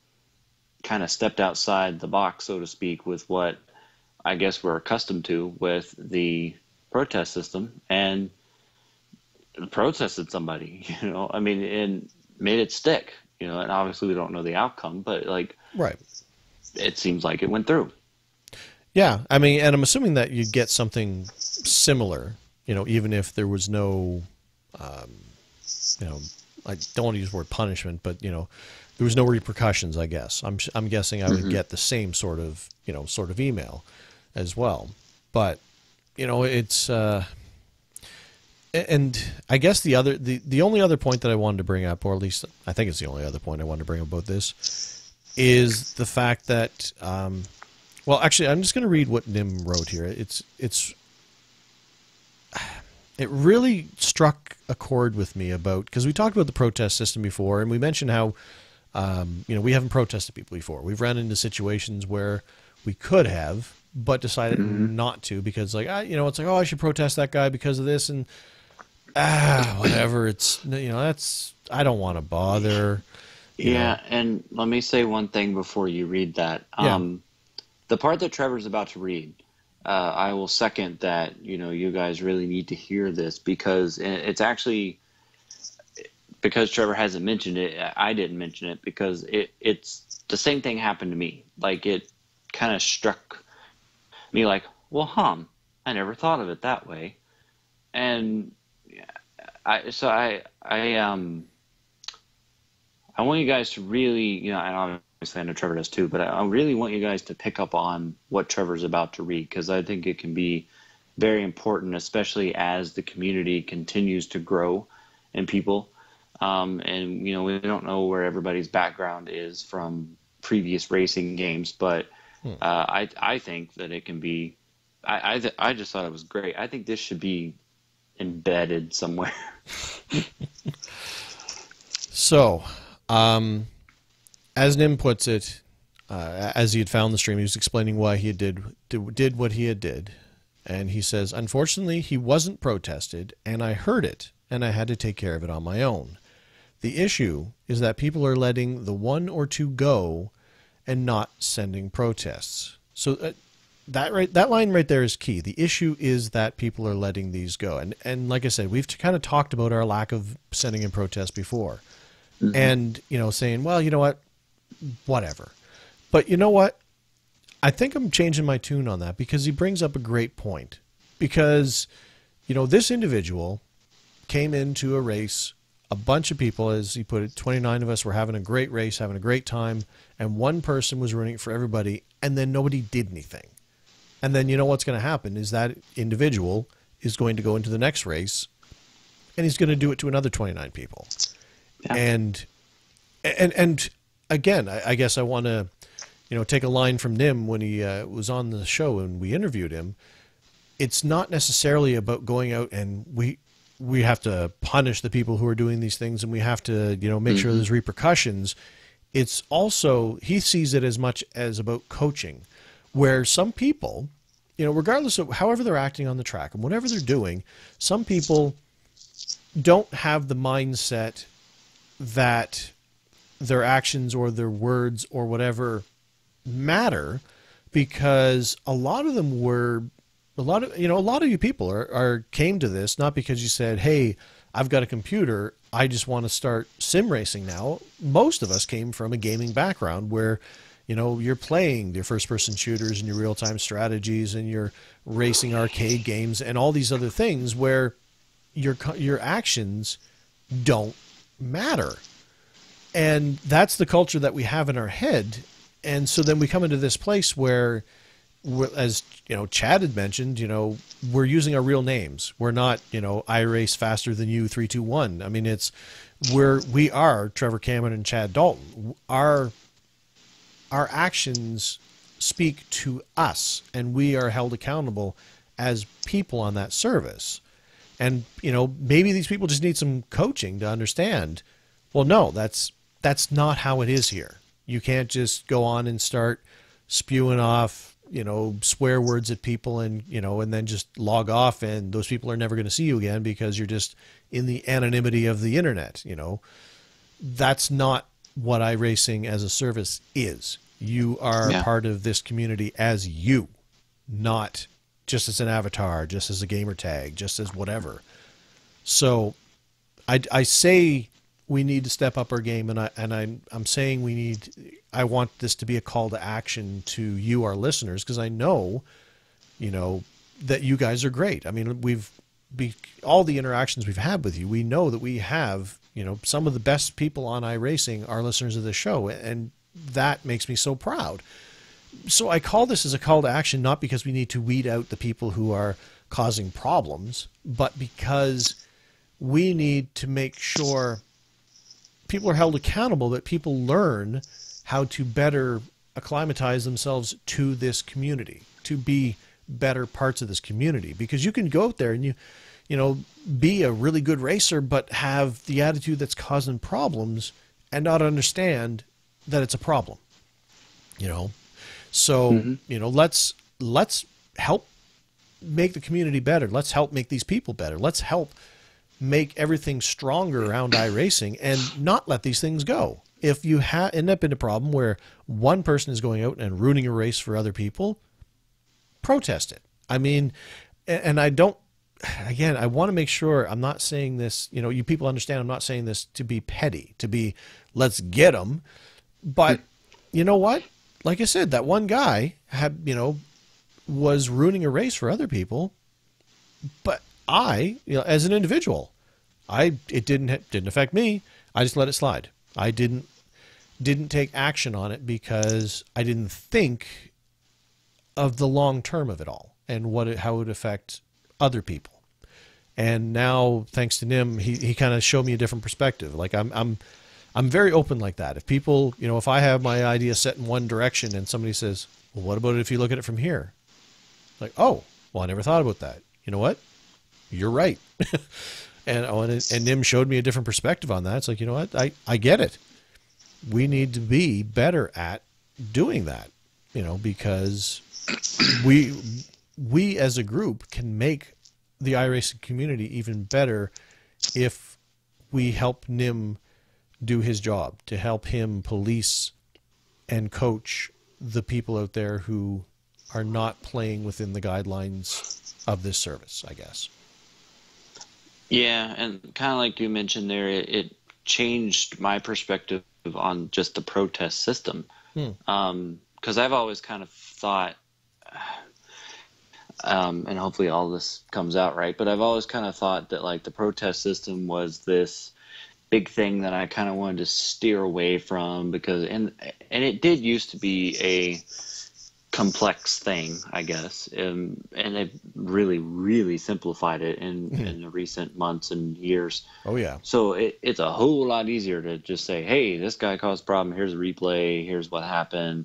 kind of stepped outside the box, so to speak, with what I guess we're accustomed to with the protest system and protested somebody, I mean, and made it stick, and obviously we don't know the outcome, but like, Right. it seems like it went through. Yeah. I mean, and I'm assuming that you'd get something similar, even if there was no, um, I don't want to use the word punishment, but, there was no repercussions, I guess. I'm guessing I would Hmm. get the same sort of email as well. But, it's, and I guess the only other point that I wanted to bring up, or at least I think it's the only other point I wanted to bring up about this, is the fact that, well, actually, I'm just going to read what Nim wrote here. It really struck a chord with me about, because we talked about the protest system before, and we mentioned how, we haven't protested people before. We've run into situations where we could have, but decided Hmm. not to because, like, it's like, oh, I should protest that guy because of this, and whatever. It's that's I don't want to bother. You know, Yeah, and let me say one thing before you read that. yeah. The part that Trevor's about to read, I will second that, you guys really need to hear this because it's actually, because Trevor hasn't mentioned it, I didn't mention it because it's the same thing happened to me. Like it kind of struck me like, well, I never thought of it that way. And I want you guys to really, and obviously I know Trevor does too, but I really want you guys to pick up on what Trevor's about to read because I think it can be very important, especially as the community continues to grow and people. And, we don't know where everybody's background is from previous racing games, but Hmm. I think that it can be, I just thought it was great. I think this should be embedded somewhere. So, um, as Nim puts it, as he had found the stream, he was explaining why he did what he had did, and he says, unfortunately, he wasn't protested, and I heard it, and I had to take care of it on my own. The issue is that people are letting the one or two go, and not sending protests. So that line right there is key. The issue is that people are letting these go, and like I said, we've kind of talked about our lack of sending in protests before, Hmm. and saying, well, you know what, whatever. But you know what? I think I'm changing my tune on that because he brings up a great point. Because, this individual came into a race, a bunch of people, as he put it, 29 of us were having a great race, having a great time, and one person was ruining it for everybody, and then nobody did anything. And then you know what's going to happen is that individual is going to go into the next race, and he's going to do it to another 29 people. Yeah. And again, I guess I want to take a line from Nim when he was on the show and we interviewed him. It's not necessarily about going out and we have to punish the people who are doing these things and we have to make sure Hmm. there's repercussions. It's also, he sees it as much as about coaching, where some people, regardless of however they're acting on the track and whatever they're doing, some people don't have the mindset that their actions or their words or whatever matter, because a lot of them were a lot of you people are came to this not because you said, hey, I've got a computer, I just want to start sim racing now. Most of us came from a gaming background where you're playing your first person shooters and your real time strategies and your racing arcade games and all these other things where your actions don't matter. And that's the culture that we have in our head. And so then we come into this place where, as Chad had mentioned, we're using our real names. We're not, I race faster than you 321. I mean, we are Trevor Cameron and Chad Dalton. Our actions speak to us, and we are held accountable as people on that service. And maybe these people just need some coaching to understand, well, no, that's not how it is here. You can't just go on and start spewing off swear words at people, and and then just log off, and those people are never going to see you again because you're just in the anonymity of the internet. That's not what iRacing as a service is. You are part of this community as you, not just as an avatar, just as a gamer tag, just as whatever. So I say we need to step up our game, and I'm saying I want this to be a call to action to you, our listeners, because I know, that you guys are great. I mean, all the interactions we've had with you, we know that we have, some of the best people on iRacing are listeners of the show, and that makes me so proud. So I call this as a call to action, not because we need to weed out the people who are causing problems, but because we need to make sure people are held accountable, that people learn how to better acclimatize themselves to this community, to be better parts of this community. Because you can go out there and be a really good racer, but have the attitude that's causing problems and not understand that it's a problem. So let's help make the community better. Let's help make these people better. Let's help make everything stronger around iRacing and not let these things go. If you end up in a problem where one person is going out and ruining a race for other people, protest it. I mean, and I don't, again, I want to make sure I'm not saying this, you people understand I'm not saying this to be petty, to be, let's get them. But you know what? Like I said, that one guy was ruining a race for other people, but as an individual, it didn't affect me. I just let it slide. I didn't take action on it because I didn't think of the long term of it all and how it would affect other people. And now, thanks to Nim, he kind of showed me a different perspective. Like I'm very open like that. If people, if I have my idea set in one direction and somebody says, well, what about it if you look at it from here? Like, oh, well, I never thought about that. You know what? You're right. and Nim showed me a different perspective on that. It's like, you know what? I get it. We need to be better at doing that, because we as a group can make the iRacing community even better if we help Nim do his job, to help him police and coach the people out there who are not playing within the guidelines of this service, I guess. Yeah, and kind of like you mentioned there, it changed my perspective on just the protest system. Because I've always kind of thought, and hopefully all this comes out right, but I've always kind of thought that like the protest system was this big thing that I kind of wanted to steer away from, because and it did used to be a complex thing, I guess, and they've really, really simplified it in the recent months and years. Oh yeah. So it's a whole lot easier to just say, hey, this guy caused a problem. Here's a replay. Here's what happened.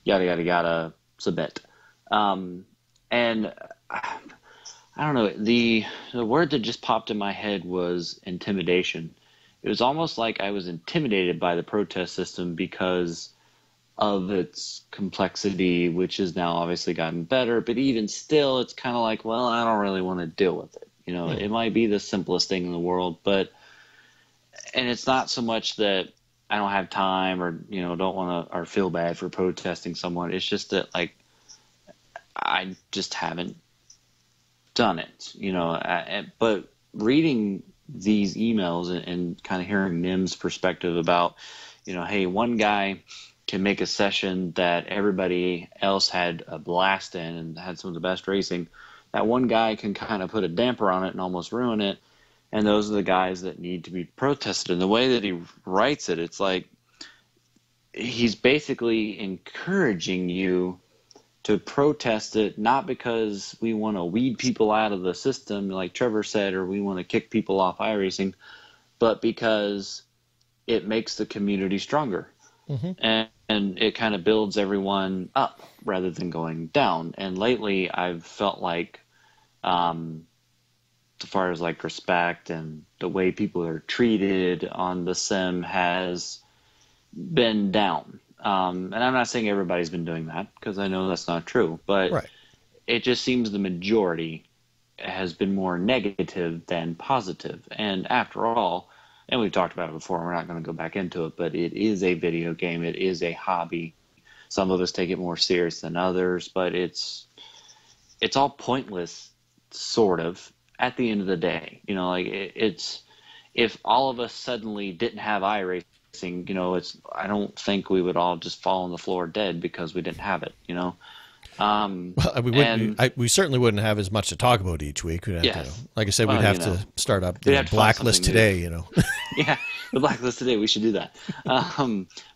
Yada yada yada. Submit. And I don't know. The word that just popped in my head was intimidation. It was almost like I was intimidated by the protest system because of its complexity, which has now obviously gotten better. But even still, it's kind of like, well, I don't really want to deal with it. It might be the simplest thing in the world, and it's not so much that I don't have time or, don't want to or feel bad for protesting someone. It's just that, like, I just haven't done it, but reading these emails and kind of hearing Nim's perspective about, hey, one guy can make a session that everybody else had a blast in and had some of the best racing. That one guy can kind of put a damper on it and almost ruin it. And those are the guys that need to be protested. And the way that he writes it, it's like, he's basically encouraging you to protest it, not because we want to weed people out of the system, like Trevor said, or we want to kick people off iRacing, but because it makes the community stronger. Hmm. And it kind of builds everyone up rather than going down. And lately, I've felt like, um, as far as like respect and the way people are treated on the sim has been down. And I'm not saying everybody's been doing that because I know that's not true, but Right. it just seems the majority has been more negative than positive. And after all, and we've talked about it before, we're not going to go back into it, but it is a video game. It is a hobby. Some of us take it more serious than others, but it's all pointless, sort of, at the end of the day. You know, like it's if all of us suddenly didn't have iRacing, you know, it's I don't think we would all just fall on the floor dead because we didn't have it. You know, Well, we wouldn't. and We certainly wouldn't have as much to talk about each week. We'd have to, yes, like I said, we'd well, have to start up we'd have to find blacklist something new. today. You know. Yeah, the blacklist today. We should do that.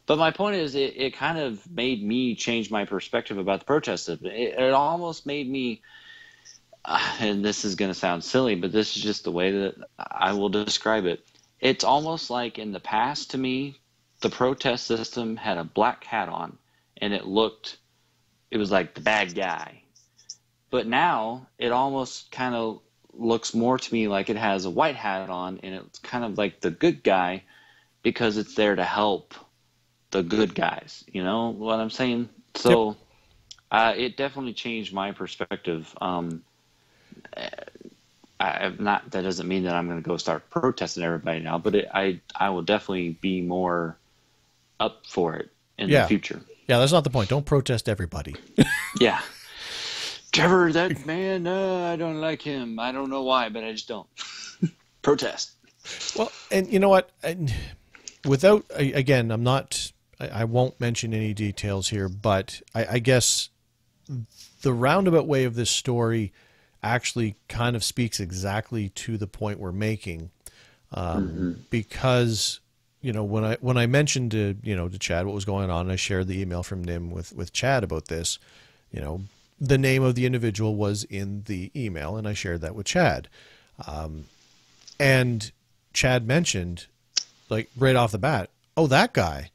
But my point is, it kind of made me change my perspective about the protest. It almost made me, and this is going to sound silly, but this is just the way that I will describe it. It's almost like in the past to me, the protest system had a black hat on, and it was like the bad guy. But now it almost kind of looks more to me like it has a white hat on, and it's kind of like the good guy because it's there to help the good guys. You know what I'm saying? Yep. So it definitely changed my perspective. I'm not. That doesn't mean that I'm going to go start protesting everybody now, but I will definitely be more up for it in the Yeah. future. Yeah. That's not the point. Don't protest everybody. Yeah, Trevor, that man, I don't like him. I don't know why, but I just don't protest. Well, and you know what? Without again, I'm not. I won't mention any details here, but I guess the roundabout way of this story actually kind of speaks exactly to the point we're making, because when I mentioned to Chad what was going on, and I shared the email from Nim with Chad about this. You know, the name of the individual was in the email, and I shared that with Chad, and Chad mentioned, like, right off the bat, oh, that guy.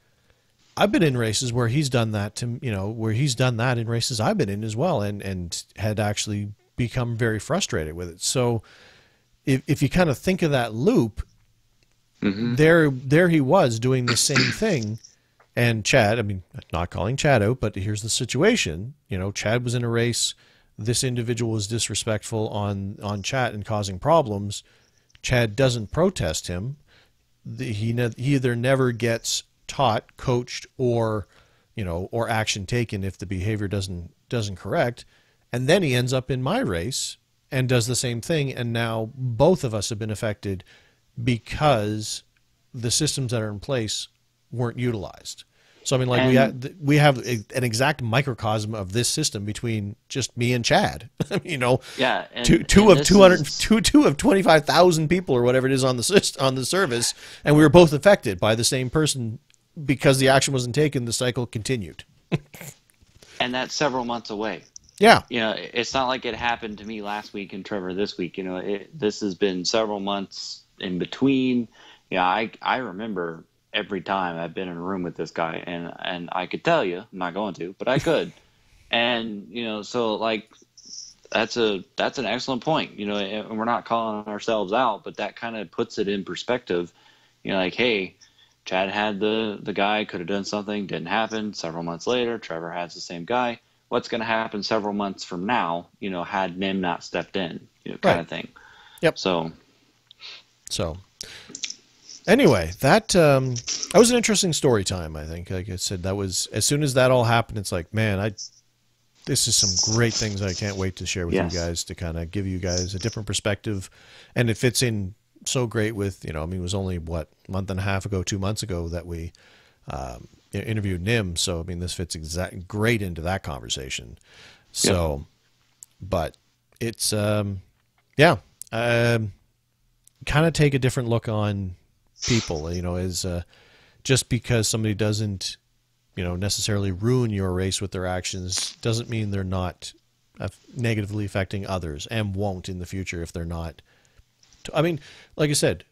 I've been in races where he's done that where he's done that in races I've been in as well, and had actually become very frustrated with it. So if you kind of think of that loop, there he was doing the same thing. And Chad, I mean, not calling Chad out, but here's the situation. You know, Chad was in a race. This individual was disrespectful on chat and causing problems. Chad doesn't protest him. He either never gets taught, coached, or action taken if the behavior doesn't correct, and then he ends up in my race and does the same thing, and now both of us have been affected because the systems that are in place weren't utilized. So I mean, like, And we have an exact microcosm of this system between just me and Chad. yeah, Two and of this 200, is 25,000 people or whatever it is on the service, and we were both affected by the same person because the action wasn't taken. The cycle continued. and that's several months away. Yeah, You know, it's not like it happened to me last week and Trevor this week. You know, this has been several months in between. Yeah, I remember every time I've been in a room with this guy, and I could tell you, I'm not going to, but I could. And so like that's an excellent point. You know, and we're not calling ourselves out, but that kind of puts it in perspective. You know, like, hey, Chad had the guy, could have done something, didn't happen. Several months later, Trevor has the same guy. What's going to happen several months from now? You know, had Nim not stepped in, kind right. of thing. Yep. So anyway, that was an interesting story time. I think, like I said, that was, as soon as that all happened, it's like, man, this is some great things I can't wait to share with yes, you guys, to kind of give you guys a different perspective, and it fits in so great with, I mean, it was only what, month and a half ago, 2 months ago that we interviewed Nim, so I mean, this fits great into that conversation. So, yep. but it's yeah, kind of take a different look on people, as just because somebody doesn't necessarily ruin your race with their actions doesn't mean they're not negatively affecting others, and won't in the future if they're not. I mean, like I said,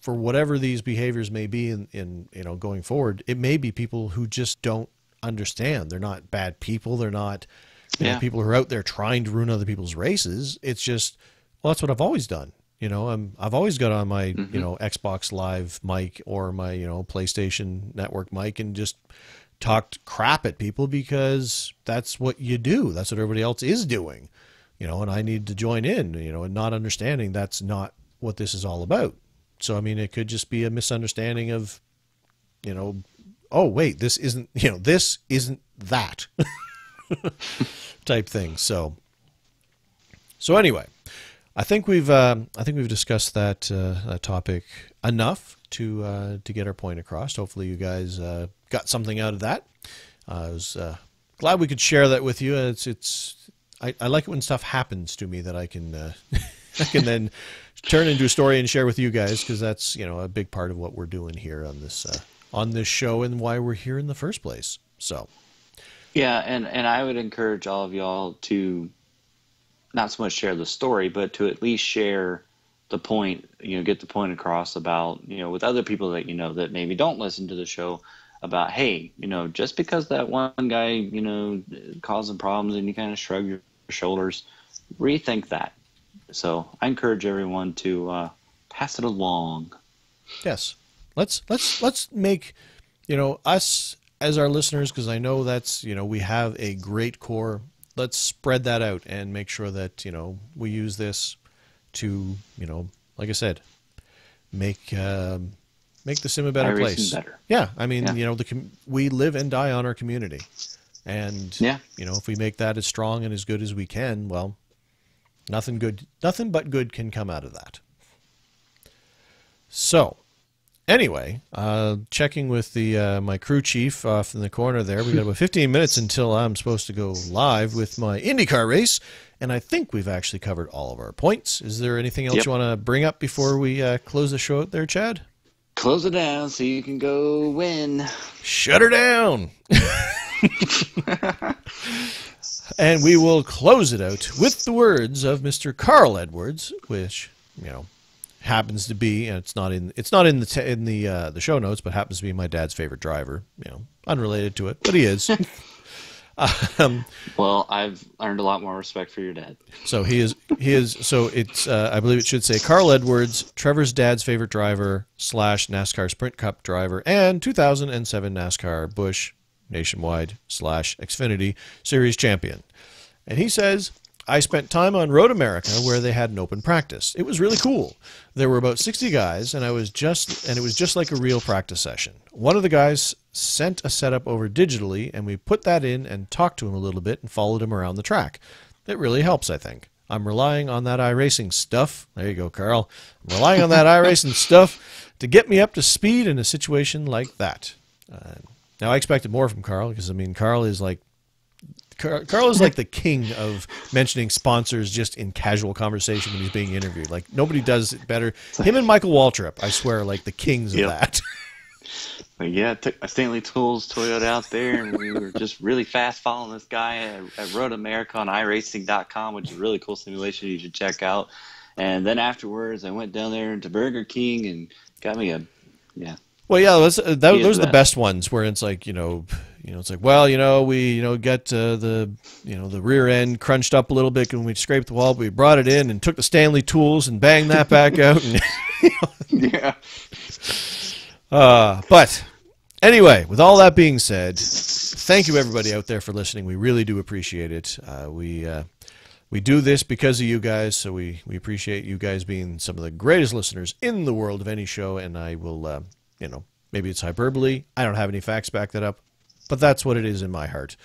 for whatever these behaviors may be in going forward, it may be people who just don't understand. They're not bad people. They're not people who are out there trying to ruin other people's races. It's just, well, that's what I've always done. I've always got on my, Xbox Live mic or my, PlayStation Network mic and just talked crap at people because that's what you do. That's what everybody else is doing, and I need to join in, and not understanding that's not what this is all about. So, I mean, it could just be a misunderstanding of, oh, wait, this isn't that type thing. So anyway, I think we've discussed that topic enough to get our point across. Hopefully, you guys got something out of that. I was glad we could share that with you. I like it when stuff happens to me that I can I can then turn into a story and share with you guys, because that's a big part of what we're doing here on this show and why we're here in the first place. So yeah, and I would encourage all of y'all to not so much share the story, but to at least share the point, get the point across about, with other people that that maybe don't listen to the show, about, hey, just because that one guy, causing problems and you kind of shrug your shoulders, rethink that. So I encourage everyone to pass it along. Yes, let's make us as our listeners, because I know that's we have a great core. Let's spread that out and make sure that we use this to like I said, make the sim a better place. Better. Yeah, I mean we live and die on our community, and if we make that as strong and as good as we can, well, nothing but good can come out of that. So anyway, checking with the my crew chief off in the corner there, we got about 15 minutes until I'm supposed to go live with my IndyCar race, and I think we've actually covered all of our points. Is there anything else you want to bring up before we close the show out there, Chad? Close it down so you can go win. Shut her down. And we will close it out with the words of Mr. Carl Edwards, which happens to be, and it's not in the show notes, but happens to be my dad's favorite driver. Unrelated to it, but he is. Well, I've learned a lot more respect for your dad. So he is. So it's. I believe it should say Carl Edwards, Trevor's dad's favorite driver / NASCAR Sprint Cup driver, and 2007 NASCAR Busch Nationwide / Xfinity Series champion. And he says, I spent time on Road America where they had an open practice. It was really cool. There were about 60 guys, and it was just like a real practice session. One of the guys sent a setup over digitally, and we put that in and talked to him a little bit and followed him around the track. It really helps, I think. I'm relying on that iRacing stuff. There you go, Carl. I'm relying on that iRacing stuff to get me up to speed in a situation like that. Now, I expected more from Carl, because, Carl is like the king of mentioning sponsors just in casual conversation when he's being interviewed. Like, nobody does it better. Him and Michael Waltrip, I swear, are like the kings of that. But yeah, I took my Stanley Tools Toyota out there, and we were just really fast following this guy at Road America on iRacing.com, which is a really cool simulation you should check out. And then afterwards, I went down there to Burger King and got me Well, yeah, those are the best ones, where it's like, it's like, well, we, got the rear end crunched up a little bit and we scraped the wall, but we brought it in and took the Stanley tools and banged that back out. And, Yeah. But anyway, with all that being said, thank you everybody out there for listening. We really do appreciate it. We do this because of you guys, so we appreciate you guys being some of the greatest listeners in the world of any show, and I will, maybe it's hyperbole. I don't have any facts to back that up, but that's what it is in my heart.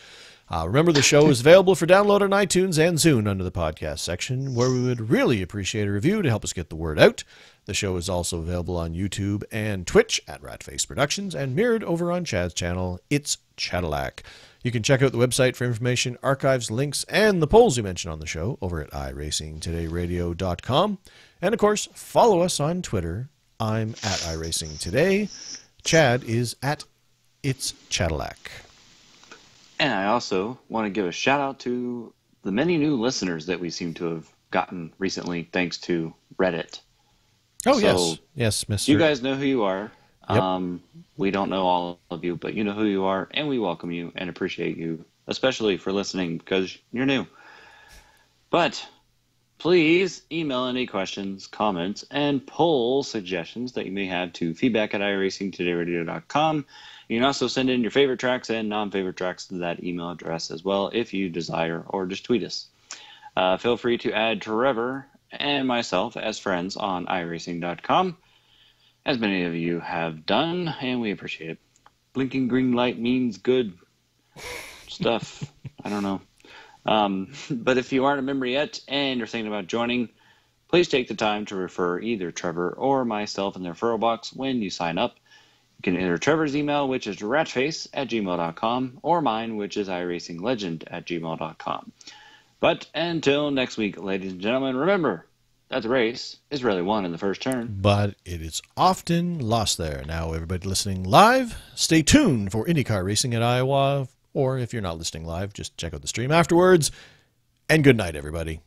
Remember, the show is available for download on iTunes and Zune under the podcast section, where we would really appreciate a review to help us get the word out. The show is also available on YouTube and Twitch at Ratface Productions, and mirrored over on Chad's channel, It's Chadillac. You can check out the website for information, archives, links, and the polls we mentioned on the show over at iRacingTodayRadio.com. And, of course, follow us on Twitter. I'm at iRacingToday. Chad is at it's Cadillac. And I also want to give a shout out to the many new listeners that we seem to have gotten recently thanks to Reddit. Oh, So yes, Mr. you guys know who you are. Yep. We don't know all of you, but you know who you are, and we welcome you and appreciate you, especially for listening because you're new. But please email any questions, comments, and poll suggestions that you may have to feedback@iRacingTodayRadio.com. You can also send in your favorite tracks and non-favorite tracks to that email address as well if you desire, or just tweet us. Feel free to add Trevor and myself as friends on iRacing.com, as many of you have done, and we appreciate it. Blinking green light means good stuff. I don't know. But if you aren't a member yet and you're thinking about joining, please take the time to refer either Trevor or myself in the referral box when you sign up. You can enter Trevor's email, which is ratface@gmail.com, or mine, which is iRacingLegend@gmail.com. But until next week, ladies and gentlemen, remember that the race is really won in the first turn. But it is often lost there. Now, everybody listening live, stay tuned for IndyCar racing at Iowa. Or if you're not listening live, just check out the stream afterwards. And good night, everybody.